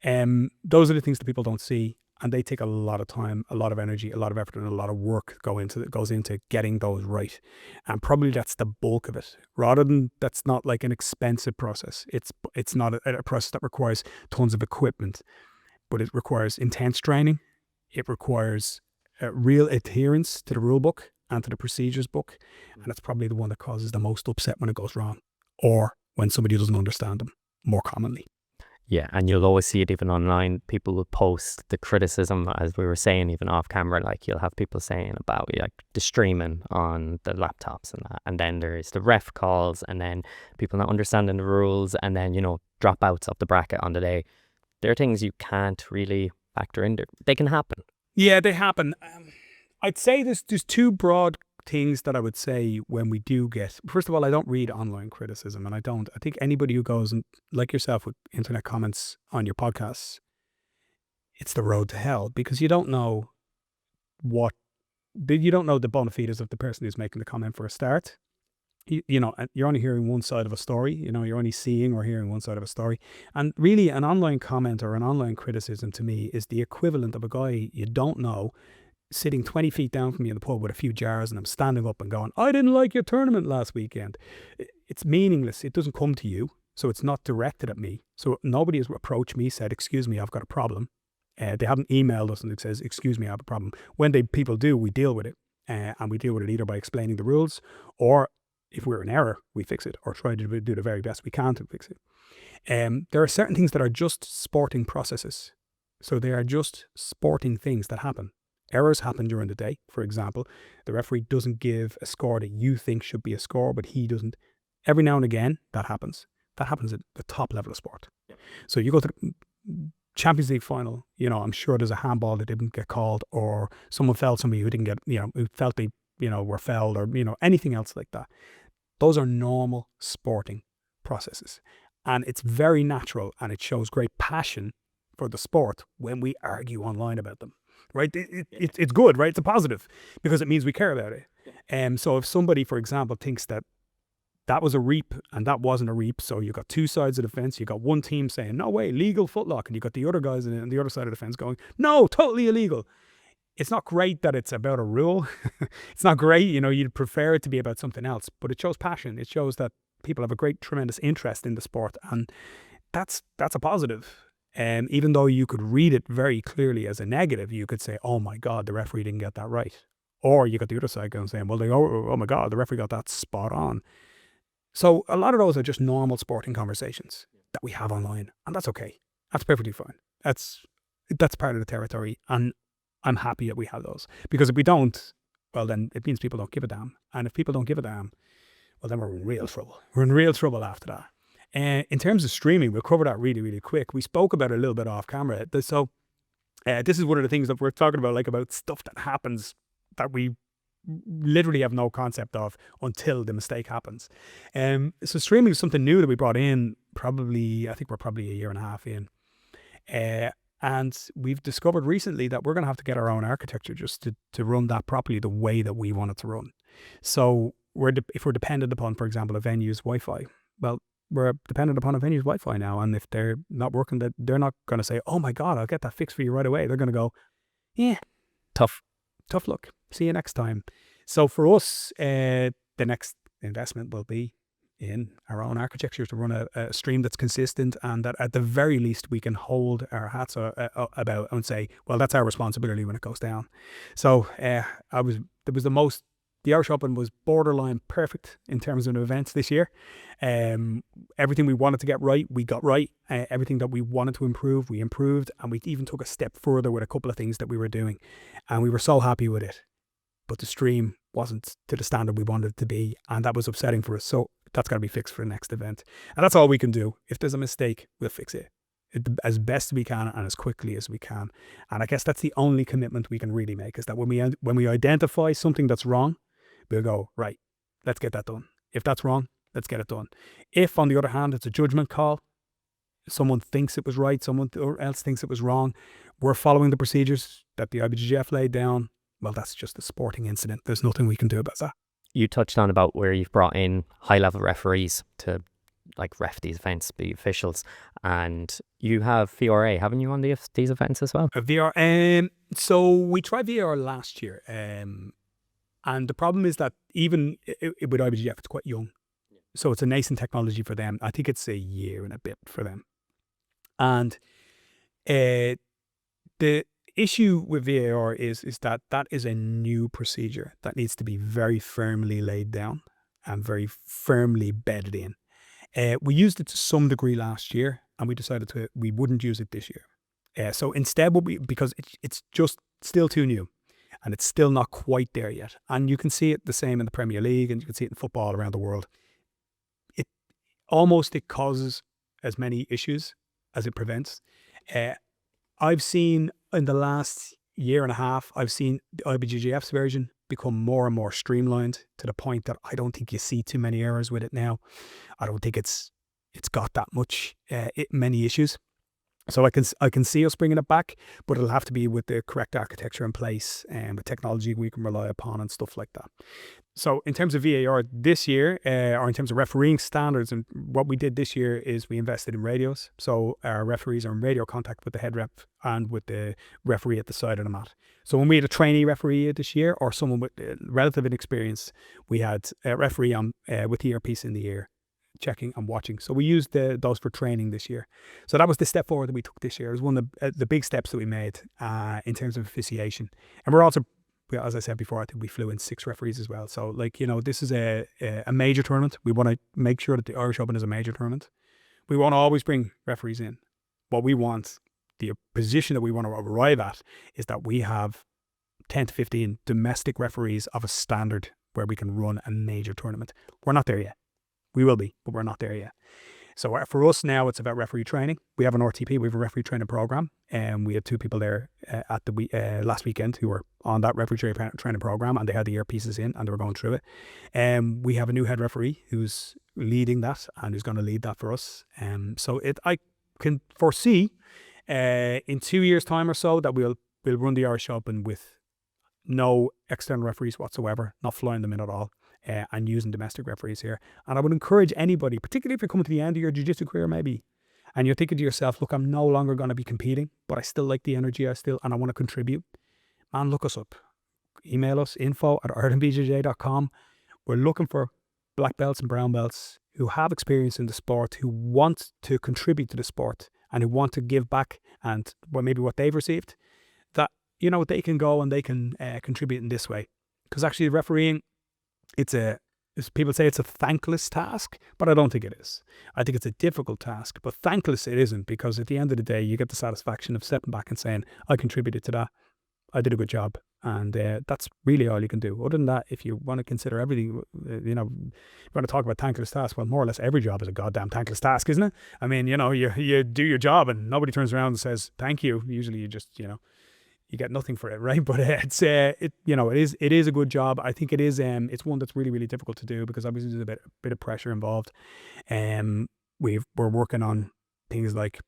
Those are the things that people don't see. And they take a lot of time, a lot of energy, a lot of effort, and a lot of work goes into getting those right. And probably that's the bulk of it. Rather than, that's not like an expensive process. It's not a process that requires tons of equipment, but it requires intense training. It requires real adherence to the rule book and to the procedures book. And that's probably the one that causes the most upset when it goes wrong, or when somebody doesn't understand them, more commonly. Yeah, and you'll always see it even online. People will post the criticism, as we were saying, even off camera. Like, you'll have people saying about like the streaming on the laptops and that, and then there's the ref calls, and then people not understanding the rules, and then dropouts of the bracket on the day. There are things you can't really factor in there. They can happen. Yeah, they happen. I'd say there's two broad things that I would say when we do get. First of all, I don't read online criticism, and I think anybody who goes and, like yourself, with internet comments on your podcasts, it's the road to hell, because you don't know the bona fides of the person who's making the comment for a start. You're only hearing one side of a story. You're only seeing or hearing one side of a story. And really, an online comment or an online criticism to me is the equivalent of a guy you don't know sitting 20 feet down from you in the pub with a few jars, and I'm standing up and going, I didn't like your tournament last weekend. It's meaningless. It doesn't come to you, so it's not directed at me. So nobody has approached me, said, excuse me, I've got a problem. They haven't emailed us and it says, excuse me, I have a problem. When people do, we deal with it. And we deal with it either by explaining the rules, or if we're in error, we fix it, or try to do the very best we can to fix it. There are certain things that are just sporting processes. So they are just sporting things that happen. Errors happen during the day. For example, the referee doesn't give a score that you think should be a score, but he doesn't. Every now and again, that happens. That happens at the top level of sport. Yeah. So you go to the Champions League final, I'm sure there's a handball that didn't get called, or someone felled somebody who didn't get, who felt they, were fouled, or, anything else like that. Those are normal sporting processes. And it's very natural, and it shows great passion for the sport when we argue online about them. Right? It's good, right? It's a positive, because it means we care about it. So if somebody, for example, thinks that was a reap and that wasn't a reap, so you got two sides of the fence. You got one team saying, no way, legal footlock, and you got the other guys on the other side of the fence going, no, totally illegal. It's not great that it's about a rule. It's not great, you'd prefer it to be about something else, but it shows passion. It shows that people have a great, tremendous interest in the sport, and that's a positive. Even though you could read it very clearly as a negative, you could say, oh my God, the referee didn't get that right. Or you got the other side going saying, well, oh my God, the referee got that spot on. So a lot of those are just normal sporting conversations that we have online, and that's okay. That's perfectly fine. That's part of the territory, and I'm happy that we have those, because if we don't, well, then it means people don't give a damn. And if people don't give a damn, well, then we're in real trouble. We're in real trouble after that. In terms of streaming, we'll cover that really, really quick. We spoke about it a little bit off camera. So this is one of the things that we're talking about, like about stuff that happens that we literally have no concept of until the mistake happens. So streaming is something new that we brought in I think we're probably a year and a half in. And we've discovered recently that we're going to have to get our own architecture just to run that properly the way that we want it to run. So if we're dependent upon, for example, a venue's Wi-Fi, well, we're dependent upon a venue's Wi-Fi now, and if they're not working, that they're not going to say, "Oh my God, I'll get that fixed for you right away." They're going to go, "Yeah, Tough. tough luck. See you next time." So for us, the next investment will be in our own architecture to run a stream that's consistent, and that at the very least we can hold our hats about and say, well, that's our responsibility when it goes down. So the Irish Open was borderline perfect in terms of events this year. Everything we wanted to get right, we got right. Everything that we wanted to improve, we improved, and we even took a step further with a couple of things that we were doing, and we were so happy with it. But the stream wasn't to the standard we wanted it to be, and that was upsetting for us. So that's got to be fixed for the next event. And that's all we can do. If there's a mistake, we'll fix it as best we can and as quickly as we can. And I guess that's the only commitment we can really make, is that when we identify something that's wrong, we'll go, right, let's get that done. If that's wrong, let's get it done. If, on the other hand, it's a judgment call, someone thinks it was right, someone else thinks it was wrong, we're following the procedures that the IBJJF laid down, well, that's just a sporting incident. There's nothing we can do about that. You touched on about where you've brought in high-level referees to like ref these events, be officials, and you have VRA, haven't you, on these events as well? So we tried VAR last year, and the problem is that even with IBJJF, it's quite young. So it's a nascent technology for them. I think it's a year and a bit for them. And the issue with VAR is that is a new procedure that needs to be very firmly laid down and very firmly bedded in. We used it to some degree last year, and we decided we wouldn't use it this year. So instead, because it's just still too new, and it's still not quite there yet. And you can see it the same in the Premier League, and you can see it in football around the world. It causes as many issues as it prevents. I've seen in the last year and a half, I've seen the IBJJF's version become more and more streamlined to the point that I don't think you see too many errors with it now. I don't think it's got that much many issues. So I can see us bringing it back, but it'll have to be with the correct architecture in place and with technology we can rely upon and stuff like that. So in terms of VAR this year, or in terms of refereeing standards, and what we did this year is we invested in radios. So our referees are in radio contact with the head ref and with the referee at the side of the mat. So when we had a trainee referee this year, or someone with relative inexperience, we had a referee on with the earpiece in the ear, checking and watching. So we used those for training this year. So that was the step forward that we took this year. It was one of the big steps that we made in terms of officiation. And we're also, as I said before, I think we flew in 6 referees as well. So this is a major tournament. We want to make sure that the Irish Open is a major tournament. We want to always bring referees in. What we want, the position that we want to arrive at, is that we have 10 to 15 domestic referees of a standard where we can run a major tournament. We're not there yet. We will be, but we're not there yet. So for us now, it's about referee training. We have an RTP, we have a referee training program, and we had 2 people there at the last weekend who were on that referee training program, and they had the earpieces in and they were going through it. We have a new head referee who's leading that and who's going to lead that for us. So I can foresee in 2 years' time or so that we'll run the Irish Open with no external referees whatsoever, not flying them in at all. And using domestic referees here. And I would encourage anybody, particularly if you're coming to the end of your jiu-jitsu career maybe, and you're thinking to yourself, look, I'm no longer going to be competing, but I still like the energy, and I want to contribute. Man, look us up. Email us, info@irelandbjj.com. We're looking for black belts and brown belts who have experience in the sport, who want to contribute to the sport, and who want to give back and maybe what they've received, that, they can go and they can contribute in this way. Because actually refereeing, people say it's a thankless task, but I don't think it is. I think it's a difficult task, but thankless it isn't, because at the end of the day, you get the satisfaction of stepping back and saying, I contributed to that. I did a good job. And that's really all you can do. Other than that, if you want to consider everything, if you want to talk about thankless tasks, well, more or less every job is a goddamn thankless task, isn't it? I mean, you do your job and nobody turns around and says, thank you. Usually you just, you get nothing for it, right? But it is a good job. I think it is. It's one that's really, really difficult to do because obviously there's a bit of pressure involved. We're working on things like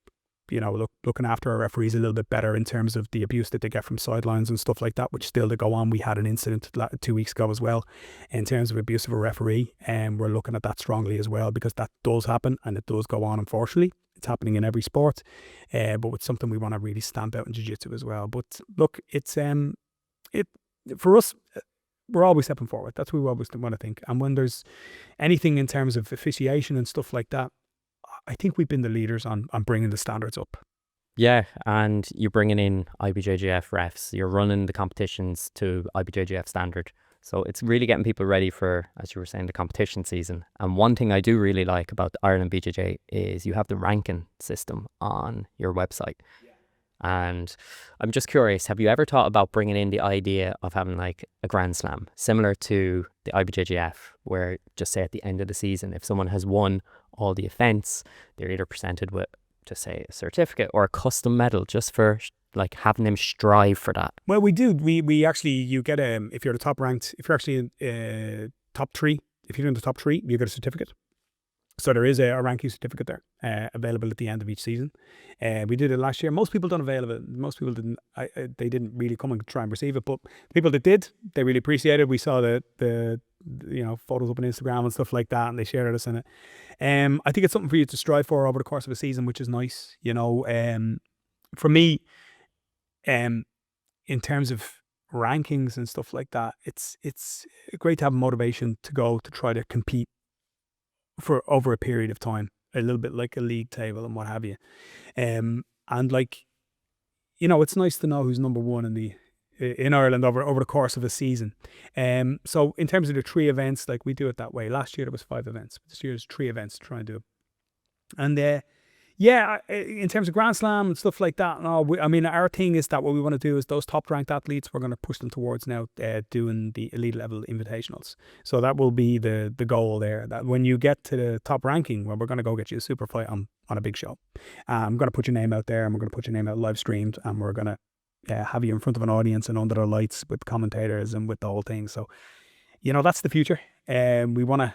looking after our referees a little bit better in terms of the abuse that they get from sidelines and stuff like that, which still to go on. We had an incident 2 weeks ago as well in terms of abuse of a referee, and we're looking at that strongly as well, because that does happen and it does go on, unfortunately. It's happening in every sport, but it's something we want to really stamp out in jiu-jitsu as well. But look, it's for us, we're always stepping forward. That's what we always want to think. And when there's anything in terms of officiation and stuff like that, I think we've been the leaders on bringing the standards up. Yeah, and you're bringing in IBJJF refs. You're running the competitions to IBJJF standard. So it's really getting people ready for, as you were saying, the competition season. And one thing I do really like about Ireland BJJ is you have the ranking system on your website. And I'm just curious, have you ever thought about bringing in the idea of having like a Grand Slam, similar to the IBJJF, where just say at the end of the season, if someone has won all the events, they're either presented with, just say, a certificate or a custom medal, just for like having them strive for that? Well, we do. We actually, you get if you're the top ranked, if you're actually in top 3, if you're in the top 3, you get a certificate. So there is a ranking certificate there available at the end of each season. We did it last year. Most people don't avail of it. Most people didn't. They didn't really come and try and receive it. But the people that did, they really appreciated it. We saw the photos up on Instagram and stuff like that, and they shared us in it. I think it's something for you to strive for over the course of a season, which is nice. For me, in terms of rankings and stuff like that, it's great to have motivation to go to try to compete for over a period of time, a little bit like a league table and what have you. And like, it's nice to know who's number one in Ireland over the course of a season. So in terms of the 3 events, like we do it that way. Last year there was 5 events. This year there's 3 events to try and do. And in terms of Grand Slam and stuff like that, our thing is that what we want to do is those top ranked athletes, we're going to push them towards now doing the elite level invitationals. So that will be the goal there, that when you get to the top ranking, well, we're going to go get you a super fight on a big show. I'm going to put your name out there, and we're going to put your name out live streamed, and we're going to have you in front of an audience and under the lights with commentators and with the whole thing. So, that's the future. We want to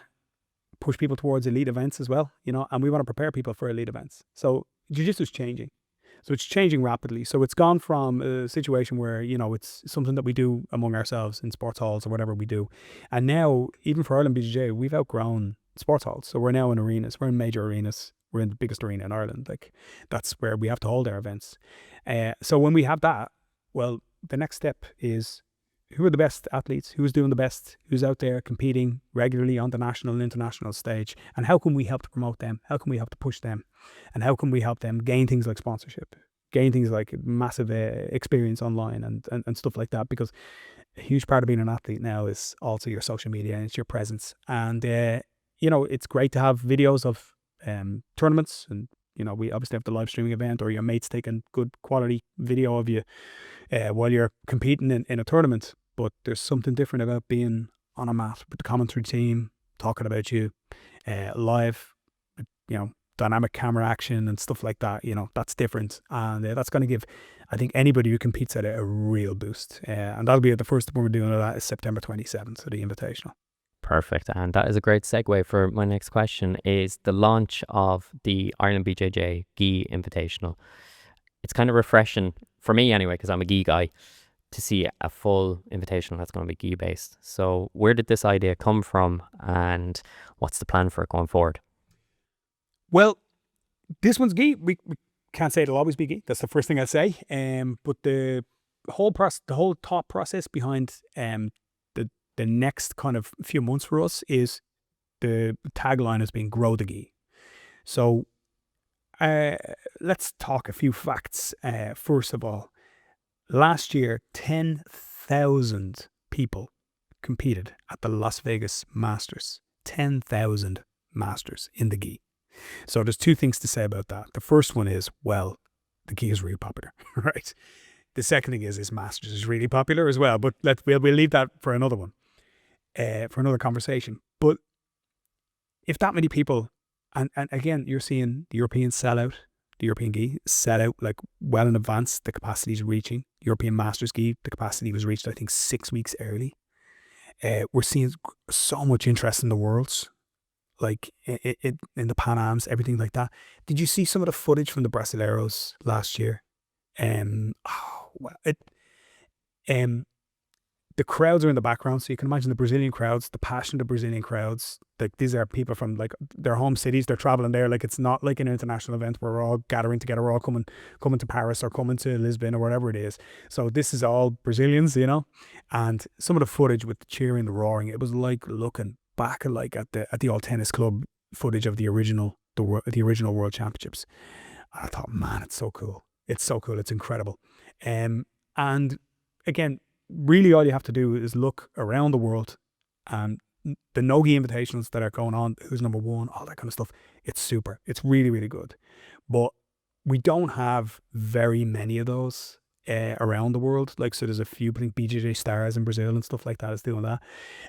push people towards elite events as well, and we want to prepare people for elite events. So jiu-jitsu is changing. So it's changing rapidly. So it's gone from a situation where, it's something that we do among ourselves in sports halls or whatever we do. And now, even for Ireland BJJ, we've outgrown sports halls. So we're now in arenas. We're in major arenas. We're in the biggest arena in Ireland. Like, that's where we have to hold our events. So when we have that, well, the next step is, who are the best athletes? Who's doing the best? Who's out there competing regularly on the national and international stage? And how can we help to promote them? How can we help to push them? And how can we help them gain things like sponsorship, gain things like massive experience online and stuff like that? Because a huge part of being an athlete now is also your social media and it's your presence. And, it's great to have videos of tournaments, and we obviously have the live streaming event, or your mates taking good quality video of you while you're competing in a tournament. But there's something different about being on a mat with the commentary team talking about you live, dynamic camera action and stuff like that. That's different, and that's going to give, I think, anybody who competes at it a real boost. And that'll be the first one we're doing. That is September 27th, so the Invitational. Perfect. And that is a great segue for my next question, is the launch of the Ireland BJJ Gi Invitational. It's kind of refreshing, for me anyway, because I'm a Gi guy, to see a full invitational that's going to be Gi based. So where did this idea come from, and what's the plan for it going forward? Well, this one's Gi. We can't say it'll always be Gi. That's the first thing I say. But the whole thought process behind the next kind of few months for us is, the tagline has been grow the Gi. So let's talk a few facts. First of all, last year, 10,000 people competed at the Las Vegas Masters. 10,000 masters in the Gi. So there's 2 things to say about that. The first one is, well, the Gi is really popular, right? The second thing is Masters is really popular as well. But we'll leave that for another one, for another conversation. But if that many people, and again, you're seeing the Europeans sell out, the European Gi sell out like well in advance. The capacity is reaching. European Masters Gi, the capacity was reached, I think, 6 weeks early. We're seeing so much interest in the Worlds. like in the Pan Ams, everything like that. Did you see some of the footage from the Brasileiros last year? Um, the crowds are in the background, so you can imagine the Brazilian crowds, the passion of the Brazilian crowds. Like, these are people from like their home cities. They're traveling there. Like, it's not like an international event where we're all gathering together. We're all coming to Paris or coming to Lisbon or whatever it is. So this is all Brazilians, you know. And some of the footage with the cheering, the roaring, it was like looking back like at the old tennis club footage of the original World Championships. And I thought, man, it's so cool. It's so cool. It's incredible. And again, really all you have to do is look around the world, and the Gi Invitationals that are going on, who's number one, all that kind of stuff. It's super. It's really, really good. But we don't have very many of those around the world. Like, so there's a few, I think BJJ Stars in Brazil and stuff like that is doing that.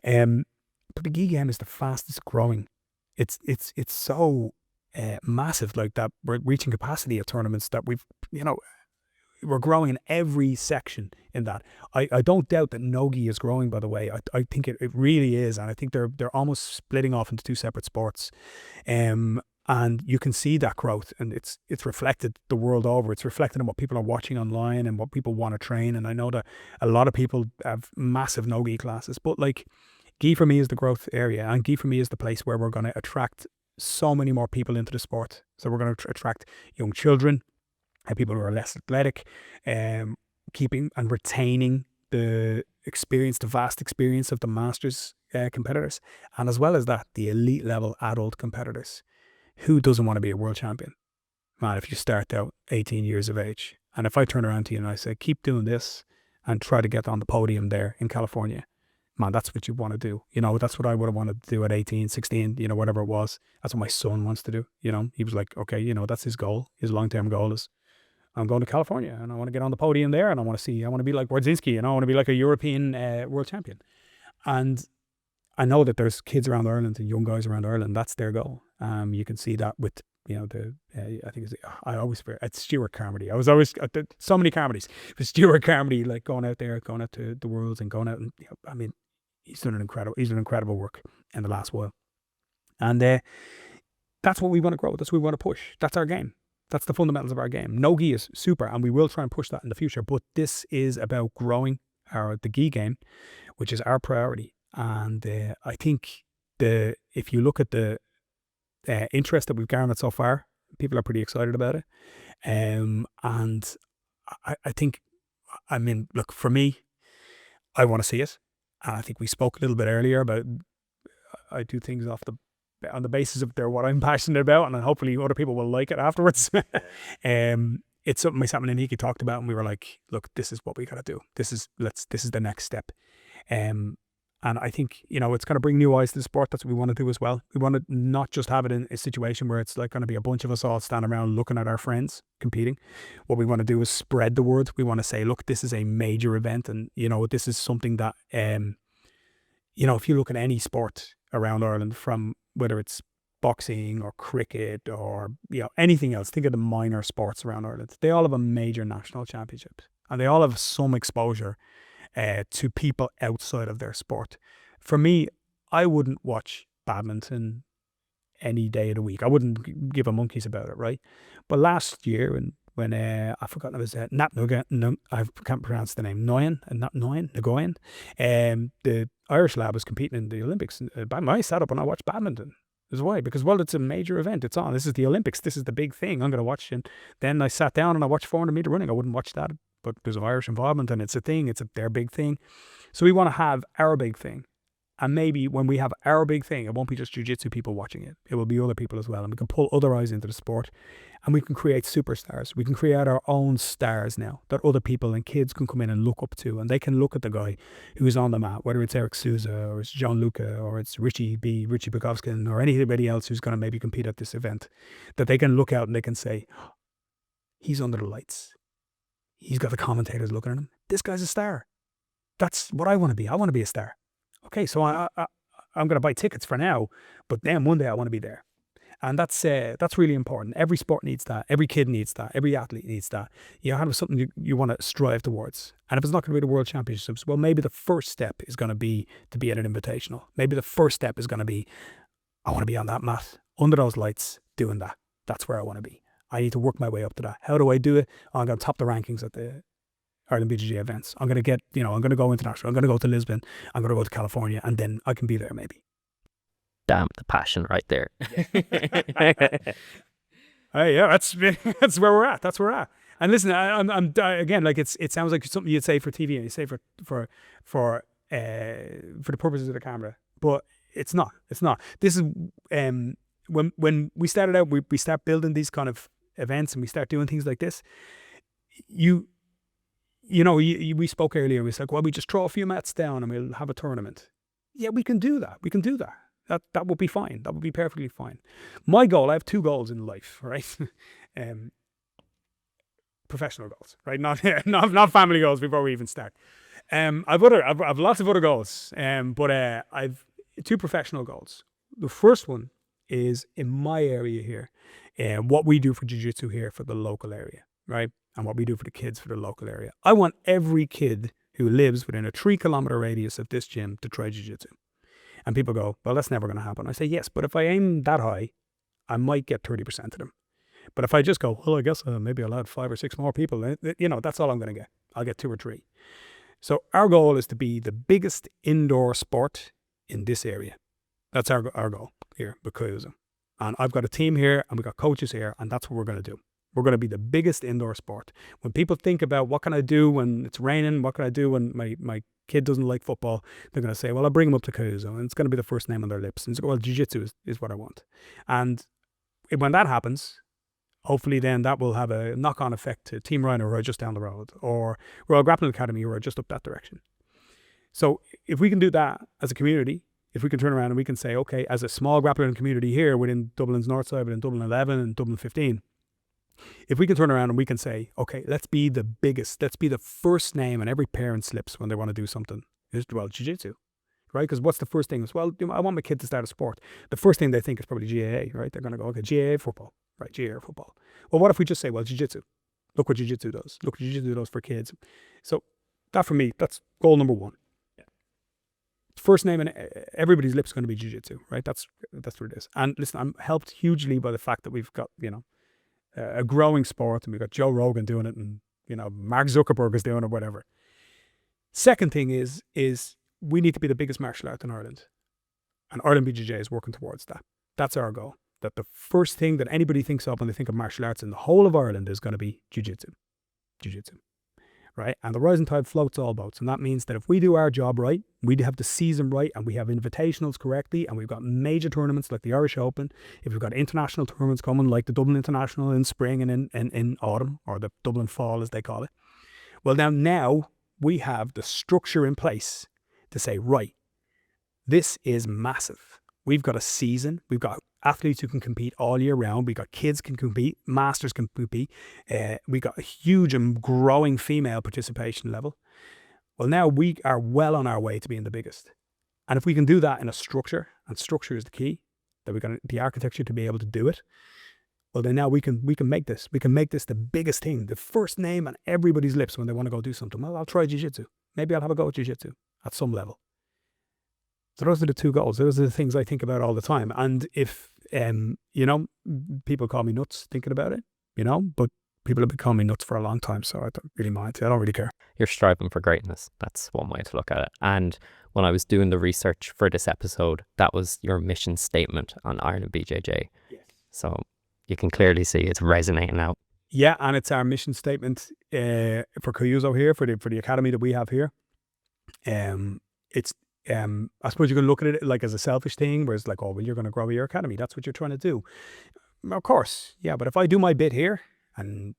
But the Gi game is the fastest growing. It's so massive, like that we're reaching capacity of tournaments that we're growing in every section in that. I don't doubt that Nogi is growing, by the way. I think it really is. And I think they're almost splitting off into two separate sports. And you can see that growth, and it's reflected the world over. It's reflected in what people are watching online and what people want to train. And I know that a lot of people have massive Nogi classes, but like, Gi for me is the growth area, and Gi for me is the place where we're going to attract so many more people into the sport. So we're going to attract young children, people who are less athletic, keeping and retaining the experience, the vast experience of the masters competitors, and as well as that, the elite level adult competitors. Who doesn't want to be a world champion? Man, if you start out 18 years of age, and if I turn around to you and I say, keep doing this and try to get on the podium there in California, man, that's what you want to do. You know, that's what I would have wanted to do at 18, 16, you know, whatever it was. That's what my son wants to do. You know, he was like, okay, you know, that's his goal. His long-term goal is, I'm going to California and I want to get on the podium there, and I want to be like Wardzinski, and I want to be like a European world champion. And I know that there's kids around Ireland and young guys around Ireland. That's their goal. You can see that with, you know, I think it's Stuart Carmody. I was always so many Carmodys. But Stuart Carmody, like going out to the worlds and going out, and you know, I mean, he's done incredible work in the last while. And that's what we want to grow. That's what we want to push. That's our game. That's the fundamentals of our game. Nogi is super, and we will try and push that in the future. But this is about growing the Gi game, which is our priority. And I think if you look at the interest that we've garnered so far, people are pretty excited about it. And I think, I mean, look, for me, I want to see it. And I think we spoke a little bit earlier about, I do things on the basis of what I'm passionate about, and hopefully other people will like it afterwards. It's something myself and Niki talked about, and we were like, look, this is what we got to do. This is the next step. And I think, you know, it's going to bring new eyes to the sport. That's what we want to do as well. We want to not just have it in a situation where it's like going to be a bunch of us all standing around looking at our friends competing. What we want to do is spread the word. We want to say, look, this is a major event, and, you know, this is something that, you know, if you look at any sport around Ireland, from whether it's boxing or cricket or, you know, anything else, think of the minor sports around Ireland. They all have a major national championship, and they all have some exposure to people outside of their sport. For me, I wouldn't watch badminton any day of the week. I wouldn't give a monkeys about it, right? But last year, when I forgot, it was Nat Nguyen, I can't pronounce the name, Nguyen. The Irish lad was competing in the Olympics. I sat up and I watched badminton. That's why, because, well, it's a major event. It's on. This is the Olympics. This is the big thing. I'm going to watch. And then I sat down and I watched 400 meter running. I wouldn't watch that, but there's Irish involvement, and it's a thing. It's their big thing. So we want to have our big thing. And maybe when we have our big thing, it won't be just jiu-jitsu people watching it. It will be other people as well. And we can pull other eyes into the sport, and we can create superstars. We can create our own stars now that other people and kids can come in and look up to. And they can look at the guy who's on the mat, whether it's Eric Souza or it's John Luca or it's Richie Bukowskin or anybody else who's going to maybe compete at this event, that they can look out and they can say, he's under the lights. He's got the commentators looking at him. This guy's a star. That's what I want to be. I want to be a star. Okay, so I'm going to buy tickets for now, but then one day I want to be there. And that's really important. Every sport needs that. Every kid needs that. Every athlete needs that. You have something you want to strive towards. And if it's not going to be the World Championships, well, maybe the first step is going to be to be at an invitational. Maybe the first step is going to be, I want to be on that mat, under those lights, doing that. That's where I want to be. I need to work my way up to that. How do I do it? I'm going to top the rankings at the Ireland BJJ events. I'm going to get, I'm going to go international. I'm going to go to Lisbon. I'm going to go to California, and then I can be there maybe. Damn, the passion right there. Hey, yeah, that's where we're at. That's where we're at. And listen, I'm again, like it sounds like something you'd say for TV and you say for the purposes of the camera, but it's not. It's not. This is when we started out, we start building these kind of events and we start doing things like this. We spoke earlier. We said, well, we just throw a few mats down and we'll have a tournament. Yeah, we can do that. We can do that. That would be fine. That would be perfectly fine. My goal, I have 2 goals in life, right? Professional goals, right? Not family goals before we even start. I've lots of other goals, but I've 2 professional goals. The first one is in my area here, what we do for jiu-jitsu here for the local area, right? And what we do for the kids for the local area. I want every kid who lives within a 3-kilometer radius of this gym to try jiu-jitsu. And people go, well, that's never going to happen. I say, yes, but if I aim that high, I might get 30% of them. But if I just go, well, I guess maybe I'll add 5 or 6 more people, that's all I'm going to get. I'll get 2 or 3. So our goal is to be the biggest indoor sport in this area. That's our goal here with Kyuzo. And I've got a team here and we've got coaches here, and that's what we're going to do. We're going to be the biggest indoor sport. When people think about what can I do when it's raining, what can I do when my kid doesn't like football, they're going to say, well, I'll bring him up to Kyuzo, and it's going to be the first name on their lips. And it's, well, jiu-jitsu is what I want. And when that happens, hopefully then that will have a knock-on effect to Team Rhino, who are just down the road, or Royal Grappling Academy, who are just up that direction. So if we can do that as a community, if we can turn around and we can say, okay, as a small grappling community here within Dublin's north side, within Dublin 11 and Dublin 15, if we can turn around and we can say, okay, let's be the biggest, let's be the first name on every parent's lips when they want to do something, is, well, jiu-jitsu, right? Because what's the first thing? Is, well, I want my kid to start a sport. The first thing they think is probably GAA, right? They're going to go, okay, GAA football, right? GAA football. Well, what if we just say, well, jiu-jitsu? Look what jiu-jitsu does. Look what jiu-jitsu does for kids. So that for me, that's goal number 1. Yeah. First name on everybody's lips is going to be jiu-jitsu, right? That's what it is. And listen, I'm helped hugely by the fact that we've got, a growing sport, and we've got Joe Rogan doing it, and Mark Zuckerberg is doing it, whatever. Second thing is we need to be the biggest martial art in Ireland, and Ireland BJJ is working towards that. That's our goal. That the first thing that anybody thinks of when they think of martial arts in the whole of Ireland is going to be jiu-jitsu, right? And the rising tide floats all boats, and that means that if we do our job right, we have the season right, and we have invitationals correctly, and we've got major tournaments like the Irish Open, if we've got international tournaments coming like the Dublin International in spring and in autumn, or the Dublin Fall as they call it, well, now we have the structure in place to say, right, this is massive. We've got a season, we've got athletes who can compete all year round, we've got kids can compete, masters can compete, we've got a huge and growing female participation level. Well, now we are well on our way to being the biggest. And if we can do that in a structure, and structure is the key, that we've got the architecture to be able to do it, well, then now we can make this. We can make this the biggest thing, the first name on everybody's lips when they want to go do something. Well, I'll try jiu-jitsu. Maybe I'll have a go at jiu-jitsu at some level. So those are the 2 goals. Those are the things I think about all the time. And if, people call me nuts thinking about it, but people have been calling me nuts for a long time, so I don't really mind. I don't really care. You're striving for greatness. That's one way to look at it. And when I was doing the research for this episode, that was your mission statement on Ireland BJJ. Yes. So you can clearly see it's resonating out. Yeah, and it's our mission statement for Kyuzo here, for the academy that we have here. It's I suppose you can look at it like as a selfish thing, where it's like, oh, well, you're going to grow your academy. That's what you're trying to do. Of course, yeah. But if I do my bit here, and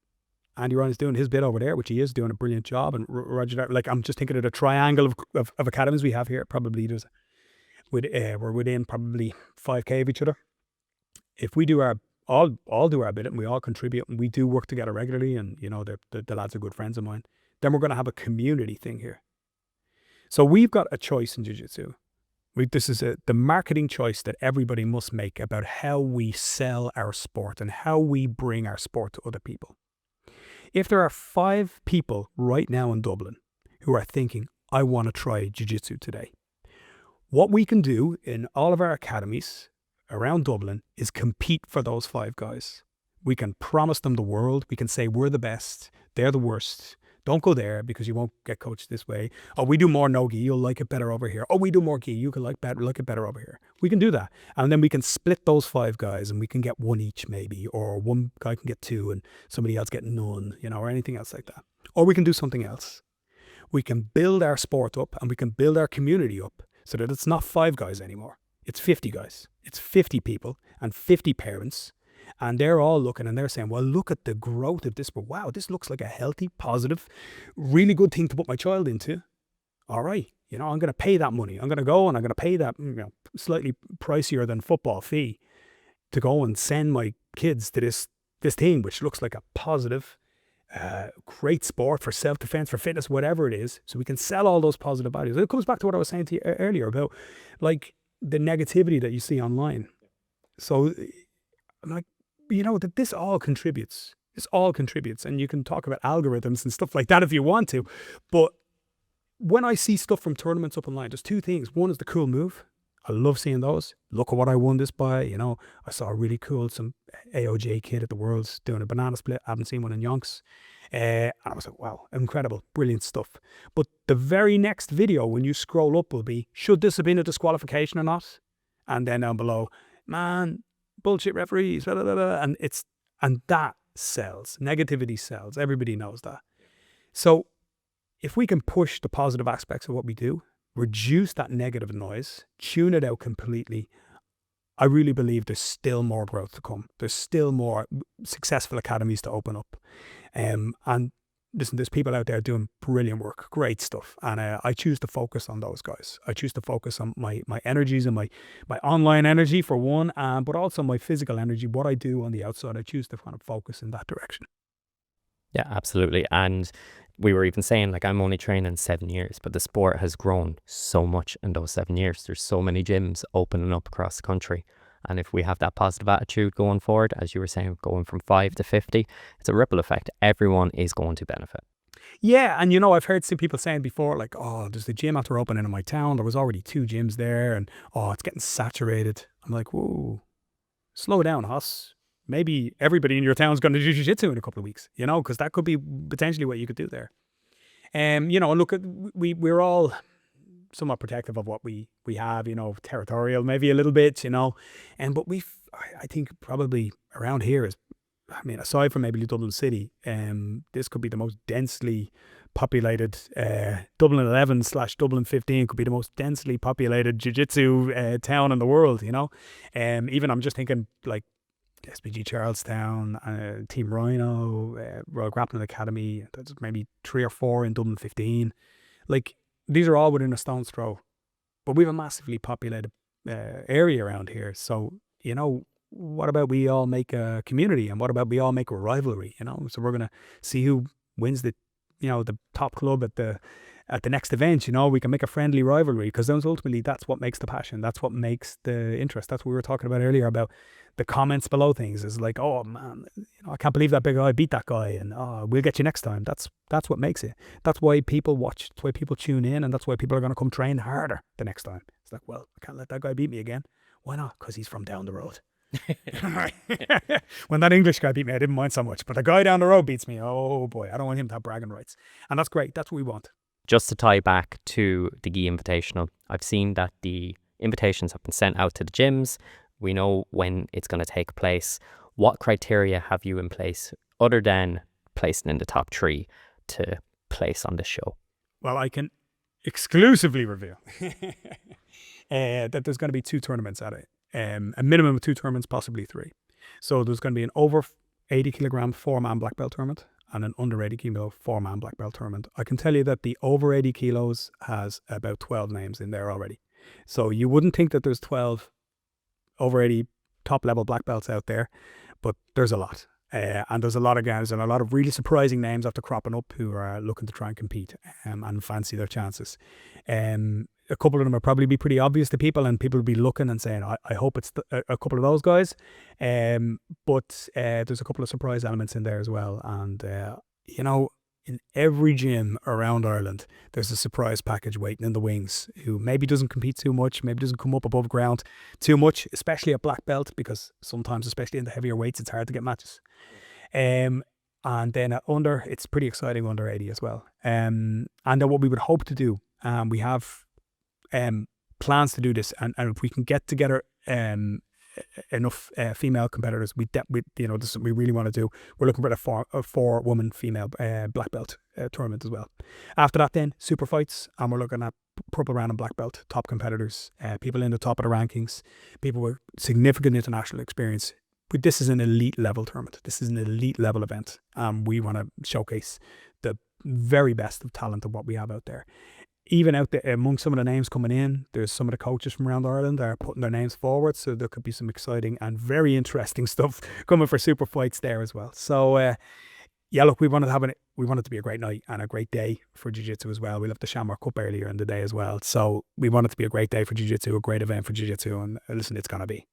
Andy Ryan is doing his bit over there, which he is doing a brilliant job, and Roger, like I'm just thinking of the triangle of academies we have here. Probably we're within probably 5K of each other. If we do all do our bit, and we all contribute, and we do work together regularly, and the lads are good friends of mine, then we're going to have a community thing here. So we've got a choice in jiu-jitsu. This is the marketing choice that everybody must make about how we sell our sport and how we bring our sport to other people. If there are 5 people right now in Dublin who are thinking, I want to try jiu-jitsu today, what we can do in all of our academies around Dublin is compete for those 5 guys. We can promise them the world. We can say we're the best. They're the worst. Don't go there because you won't get coached this way. Oh, we do more no-gi. You'll like it better over here. Oh, we do more gi. You can like it better over here. We can do that. And then we can split those 5 guys and we can get 1 each maybe. Or one guy can get 2 and somebody else get none, or anything else like that. Or we can do something else. We can build our sport up and we can build our community up so that it's not 5 guys anymore. It's 50 guys. It's 50 people and 50 parents. And they're all looking and they're saying, well, look at the growth of this. But wow, this looks like a healthy, positive, really good thing to put my child into. All right. I'm going to pay that money. I'm going to go and I'm going to pay that slightly pricier than football fee to go and send my kids to this team, which looks like a positive, great sport for self-defense, for fitness, whatever it is. So we can sell all those positive values. It comes back to what I was saying to you earlier about like the negativity that you see online. So like, that this all contributes. This all contributes. And you can talk about algorithms and stuff like that if you want to. But when I see stuff from tournaments up online, there's 2 things. One is the cool move. I love seeing those. Look at what I won this by. I saw a really cool, some AOJ kid at the Worlds doing a banana split. I haven't seen one in yonks. And I was like, wow, incredible, brilliant stuff. But the very next video, when you scroll up, will be, should this have been a disqualification or not? And then down below, man, bullshit referees, blah, blah, blah, blah. And that sells. Negativity sells. Everybody knows that. So if we can push the positive aspects of what we do, reduce that negative noise, tune it out completely, I really believe there's still more growth to come. There's still more successful academies to open up. And listen, there's people out there doing brilliant work, great stuff. And I choose to focus on those guys. I choose to focus on my energies and my online energy for one, but also my physical energy, what I do on the outside. I choose to kind of focus in that direction. Yeah, absolutely. And we were even saying, like, I'm only training 7 years, but the sport has grown so much in those 7 years. There's so many gyms opening up across the country. And if we have that positive attitude going forward, as you were saying, going from 5 to 50, it's a ripple effect. Everyone is going to benefit. Yeah, and I've heard some people saying before, like, oh, there's the gym after opening in my town. There was already 2 gyms there, and oh, it's getting saturated. I'm like, whoa, slow down, Hoss. Maybe everybody in your town's going to do jiu-jitsu in a couple of weeks, because that could be potentially what you could do there. And look, we're all somewhat protective of what we have, territorial, maybe a little bit, but I think probably around here is, aside from maybe Dublin City, this could be the most densely populated, Dublin 11/Dublin 15 could be the most densely populated jiu-jitsu town in the world, even I'm just thinking like SBG Charlestown, Team Rhino, Royal Grappling Academy, there's maybe 3 or 4 in Dublin 15. Like, these are all within a stone's throw. But we have a massively populated area around here. So, what about we all make a community, and what about we all make a rivalry, So we're going to see who wins the top club at the next event, we can make a friendly rivalry, because ultimately that's what makes the passion. That's what makes the interest. That's what we were talking about earlier about the comments below things. Is like, oh man, I can't believe that big guy beat that guy, and we'll get you next time. That's what makes it. That's why people watch. That's why people tune in, and that's why people are going to come train harder the next time. It's like, well, I can't let that guy beat me again. Why not? Because he's from down the road. When that English guy beat me, I didn't mind so much, but the guy down the road beats me. Oh boy, I don't want him to have bragging rights, and that's great. That's what we want. Just to tie back to the Gi Invitational, I've seen that the invitations have been sent out to the gyms. We know when it's going to take place. What criteria have you in place other than placing in the top 3 to place on this show? Well, I can exclusively reveal that there's going to be 2 tournaments at it. A minimum of 2 tournaments, possibly 3. So there's going to be an over 80 kilogram 4-man black belt tournament and an under 80 kilo 4-man black belt tournament. I can tell you that the over 80 kilos has about 12 names in there already. So you wouldn't think that there's 12 over 80 top level black belts out there, but there's a lot. And there's a lot of guys and a lot of really surprising names after cropping up who are looking to try and compete and fancy their chances. A couple of them will probably be pretty obvious to people, and people will be looking and saying, I hope it's a couple of those guys. But there's a couple of surprise elements in there as well. And, in every gym around Ireland, there's a surprise package waiting in the wings who maybe doesn't compete too much, maybe doesn't come up above ground too much, especially at black belt, because sometimes, especially in the heavier weights, it's hard to get matches. And then at under, it's pretty exciting under 80 as well. And then what we would hope to do, we have plans to do this, and if we can get together enough female competitors, this is what we really want to do. We're looking for a four woman female black belt tournament as well. After that, then super fights, and we're looking at purple round and black belt top competitors, people in the top of the rankings, people with significant international experience. But this is an elite level tournament. This is an elite level event. We want to showcase the very best of talent of what we have out there. Even out there, among some of the names coming in, there's some of the coaches from around Ireland that are putting their names forward. So there could be some exciting and very interesting stuff coming for super fights there as well. So look, we want it to be a great night and a great day for Jiu-Jitsu as well. We left the Shamrock Cup earlier in the day as well. So we want it to be a great day for Jiu-Jitsu, a great event for Jiu-Jitsu. And listen, it's going to be.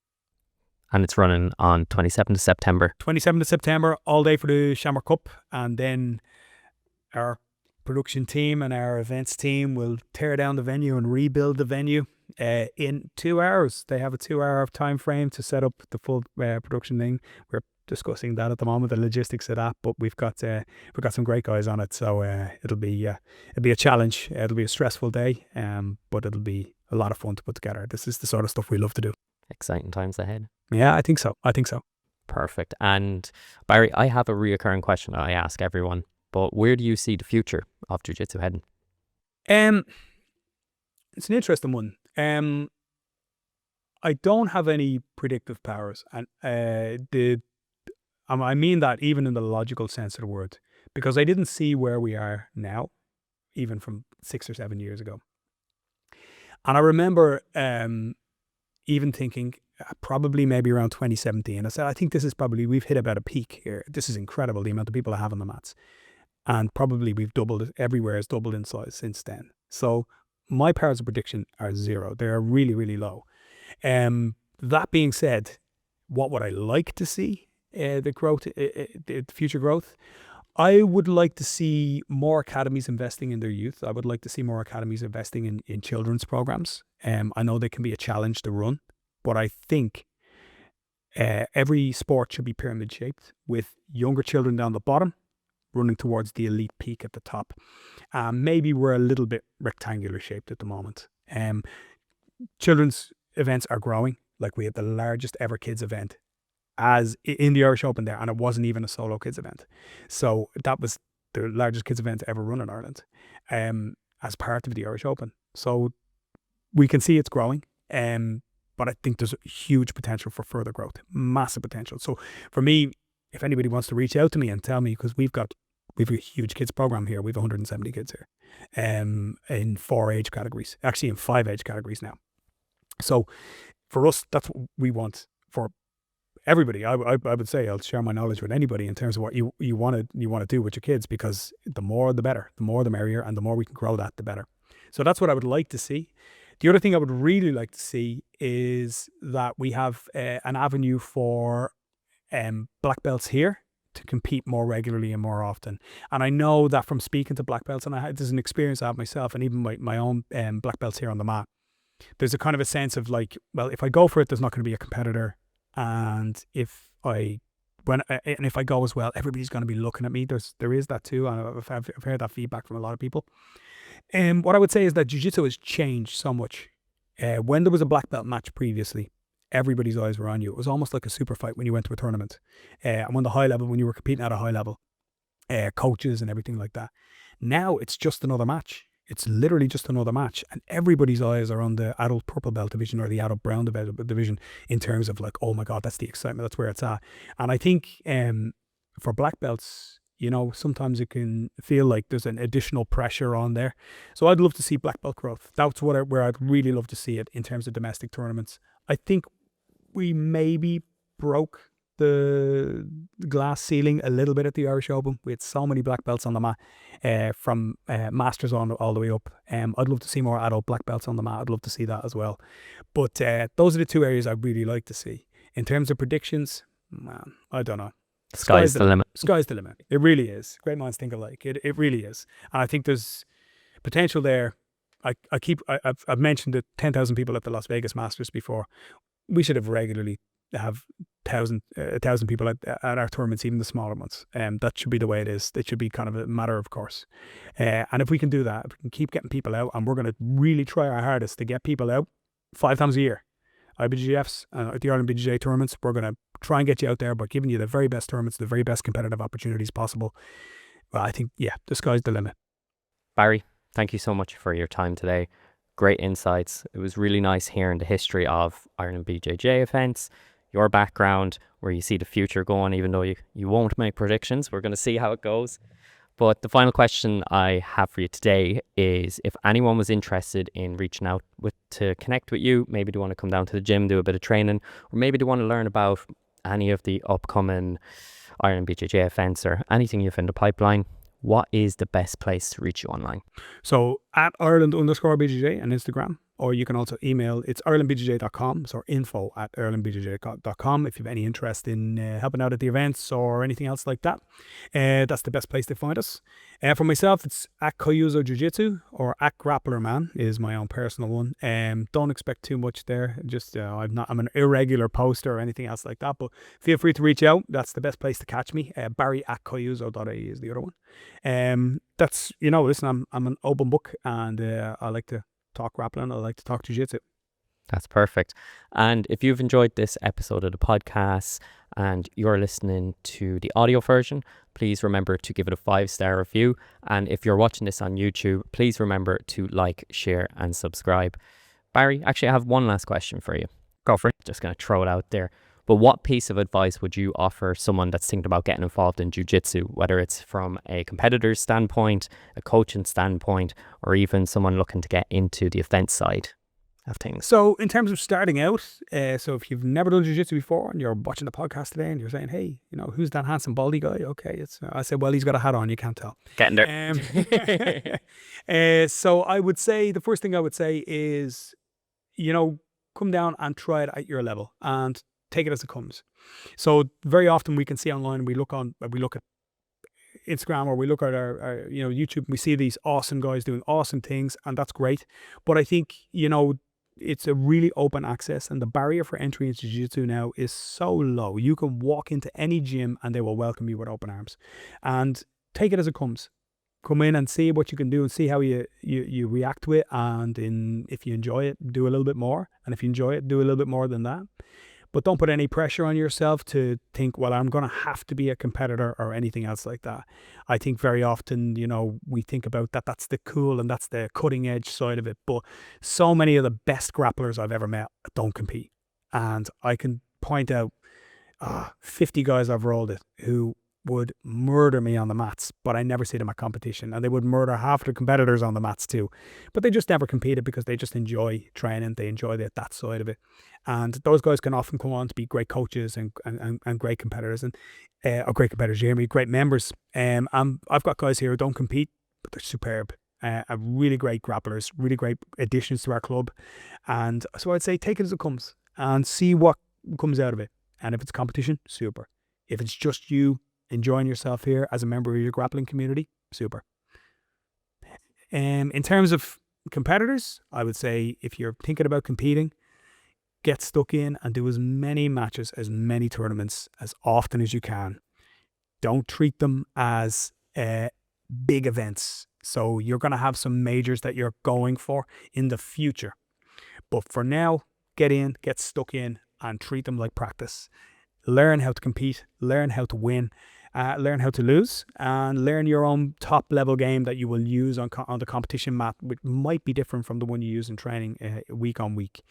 And it's running on 27th of September. 27th of September, all day for the Shamrock Cup. And then our production team and our events team will tear down the venue and rebuild the venue in 2 hours. They have a 2-hour time frame to set up the full production thing. We're discussing that at the moment, the logistics of that, but we've got some great guys on it. So it'll be a challenge. It'll be a stressful day, but it'll be a lot of fun to put together. This is the sort of stuff we love to do. Exciting times ahead. Yeah, I think so. Perfect. And Barry, I have a reoccurring question that I ask everyone, but where do you see the future of Jiu-Jitsu heading? It's an interesting one. I don't have any predictive powers, and I mean that even in the logical sense of the word, because I didn't see where we are now, even from 6 or 7 years ago. And I remember even thinking probably maybe around 2017, I said, I think this is probably, we've hit about a peak here. This is incredible, the amount of people I have on the mats. And probably we've doubled, everywhere has doubled in size since then. So my powers of prediction are zero. They are really, really low. That being said, what would I like to see? The growth, the future growth? I would like to see more academies investing in their youth. I would like to see more academies investing in children's programs. I know they can be a challenge to run, but I think every sport should be pyramid shaped with younger children down the bottom running towards the elite peak at the top. Maybe we're a little bit rectangular shaped at the moment. Children's events are growing. Like we had the largest ever kids event as in the Irish Open there, and it wasn't even a solo kids event. So that was the largest kids event ever run in Ireland as part of the Irish Open. So we can see it's growing, but I think there's huge potential for further growth, massive potential. So for me, if anybody wants to reach out to me and tell me, because we've a huge kids program here, we've 170 kids here in 4 age categories, actually in 5 age categories now. So for us, that's what we want for everybody. I would say I'll share my knowledge with anybody in terms of what you want to do with your kids, because the more the better, the more the merrier, and the more we can grow that, the better. So that's what I would like to see. The other thing I would really like to see is that we have an avenue for black belts here to compete more regularly and more often. And I know that from speaking to black belts, and there's an experience I have myself, and even my own black belts here on the mat, there's a kind of a sense of like, well, if I go for it, there's not going to be a competitor. And if I go as well, everybody's going to be looking at me. There is that too, and I've heard that feedback from a lot of people. And what I would say is that Jiu-Jitsu has changed so much. When there was a black belt match previously, everybody's eyes were on you. It was almost like a super fight when you went to a tournament. And when you were competing at a high level, coaches and everything like that. Now it's just another match. It's literally just another match, and everybody's eyes are on the adult purple belt division or the adult brown belt division in terms of like, oh my God, that's the excitement. That's where it's at. And I think for black belts, sometimes it can feel like there's an additional pressure on there. So I'd love to see black belt growth. That's where I'd really love to see it in terms of domestic tournaments. I think we maybe broke the glass ceiling a little bit at the Irish Open. We had so many black belts on the mat, from masters on all the way up. I'd love to see more adult black belts on the mat. I'd love to see that as well. But those are the two areas I'd really like to see. In terms of predictions, man, I don't know. Sky's the limit. Sky's the limit. It really is. Great minds think alike. It really is. And I think there's potential there. I've mentioned the 10,000 people at the Las Vegas Masters before. We should have regularly have 1,000 people at our tournaments, even the smaller ones. That should be the way it is. It should be kind of a matter of course. And if we can do that, if we can keep getting people out, and we're going to really try our hardest to get people out 5 times a year. IBJJFs, at the Ireland BJJ tournaments, we're going to try and get you out there by giving you the very best tournaments, the very best competitive opportunities possible. Well, I think, yeah, the sky's the limit. Barry, thank you so much for your time today. Great insights. It was really nice hearing the history of Ireland BJJ events, your background, where you see the future going, even though you won't make predictions. We're going to see how it goes. But the final question I have for you today is, if anyone was interested in reaching out to connect with you, maybe they want to come down to the gym, do a bit of training, or maybe they want to learn about any of the upcoming Ireland BJJ events or anything you've in the pipeline, what is the best place to reach you online? So at Ireland_BJJ on Instagram, or you can also email, it's irelandbjj.com, so info@irelandbjj.com if you have any interest in helping out at the events or anything else like that. That's the best place to find us. For myself, it's at Kyuzo Jiu Jitsu, or at Grapplerman is my own personal one. Don't expect too much there. Just I'm an irregular poster or anything else like that, but feel free to reach out. That's the best place to catch me. Barry at Kyuzo.ie is the other one. That's, listen, I'm an open book, and I like to talk grappling. I like to talk jiu-jitsu. That's perfect. And if you've enjoyed this episode of the podcast and you're listening to the audio version, please remember to give it a 5-star review. And if you're watching this on YouTube, please remember to like, share, and subscribe. Barry, actually, I have one last question for you. Go for it. Just going to throw it out there. But what piece of advice would you offer someone that's thinking about getting involved in jiu-jitsu, whether it's from a competitor's standpoint, a coaching standpoint, or even someone looking to get into the event side of things? So in terms of starting out, so if you've never done jiu-jitsu before and you're watching the podcast today and you're saying, hey, who's that handsome baldy guy? Okay, I said, well, he's got a hat on, you can't tell. Getting there. So I would say, the first thing I would say is, come down and try it at your level and take it as it comes. So very often we can see online, we look at Instagram, or we look at our YouTube, and we see these awesome guys doing awesome things, and that's great. But I think, it's a really open access, and the barrier for entry into jiu-jitsu now is so low. You can walk into any gym and they will welcome you with open arms. And take it as it comes. Come in and see what you can do and see how you react to it. And if you enjoy it, do a little bit more. And if you enjoy it, do a little bit more than that. But don't put any pressure on yourself to think, well, I'm going to have to be a competitor or anything else like that. I think very often, we think about that's the cool and that's the cutting edge side of it. But so many of the best grapplers I've ever met don't compete. And I can point out 50 guys I've rolled it who would murder me on the mats, but I never see them at competition. And they would murder half the competitors on the mats too. But they just never competed because they just enjoy training. They enjoy that side of it. And those guys can often come on to be great coaches and great competitors, or great competitors, you hear me, great members. I've got guys here who don't compete, but they're superb. Really great grapplers, really great additions to our club. And so I'd say take it as it comes and see what comes out of it. And if it's competition, super. If it's just you enjoying yourself here as a member of your grappling community, super. In terms of competitors, I would say if you're thinking about competing, get stuck in and do as many matches, as many tournaments, as often as you can. Don't treat them as big events. So you're going to have some majors that you're going for in the future. But for now, get stuck in and treat them like practice. Learn how to compete, learn how to win, learn how to lose, and learn your own top level game that you will use on the competition mat, which might be different from the one you use in training week on week.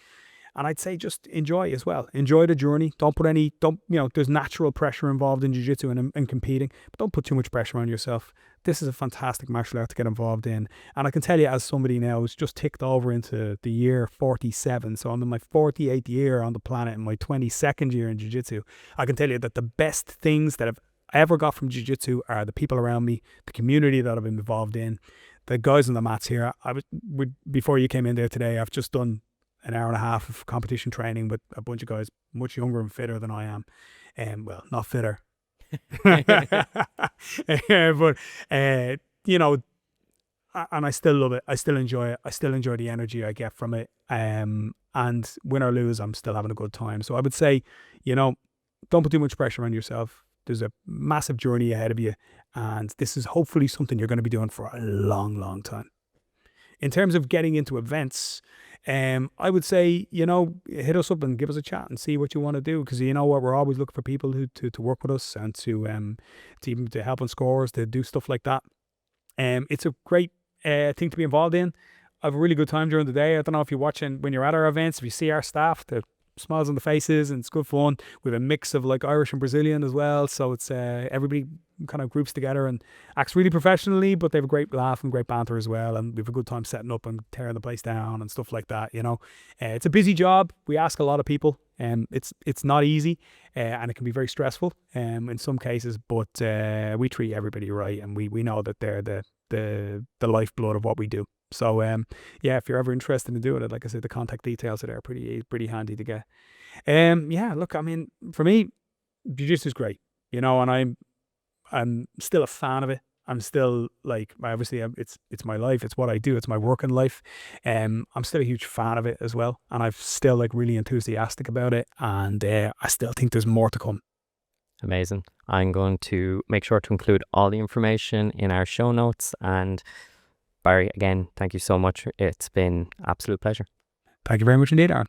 And I'd say just enjoy as well. Enjoy the journey. There's natural pressure involved in jiu-jitsu and competing, but don't put too much pressure on yourself. This is a fantastic martial art to get involved in. And I can tell you, as somebody now who's just ticked over into the year 47, so I'm in my 48th year on the planet and my 22nd year in jiu-jitsu, I can tell you that the best things that I've ever got from jiu-jitsu are the people around me, the community that I've been involved in, the guys on the mats here. Before you came in there today, I've just done an hour and a half of competition training with a bunch of guys much younger and fitter than I am. Well, not fitter, But you know, and I still love it. I still enjoy it. I still enjoy the energy I get from it. And win or lose, I'm still having a good time. So I would say, you know, don't put too much pressure on yourself. There's a massive journey ahead of you, and this is hopefully something you're going to be doing for a long, long time. In terms of getting into events, I would say, you know, hit us up and give us a chat and see what you want to do, because you know what, we're always looking for people who to work with us and to even to help on scores, to do stuff like that. It's a great thing to be involved in. I have a really good time during the day. I don't know if you're watching when you're at our events, if you see our staff, the smiles on the faces, and it's good fun. We have a mix of like Irish and Brazilian as well, so it's everybody kind of groups together and acts really professionally, but they have a great laugh and great banter as well, and we have a good time setting up and tearing the place down and stuff like that. You know, it's a busy job. We ask a lot of people, and it's not easy, and it can be very stressful in some cases, but we treat everybody right, and we know that they're the lifeblood of what we do. So yeah, if you're ever interested in doing it, like I said, the contact details are there, pretty handy to get. Yeah, look, I mean, for me, jiu-jitsu is great, you know, and I'm still a fan of it. I'm still like, obviously, it's my life, it's what I do, it's my working life. I'm still a huge fan of it as well, and I'm still like really enthusiastic about it, and I still think there's more to come. Amazing. I'm going to make sure to include all the information in our show notes. And Barry, again, thank you so much. It's been an absolute pleasure. Thank you very much indeed, Aaron.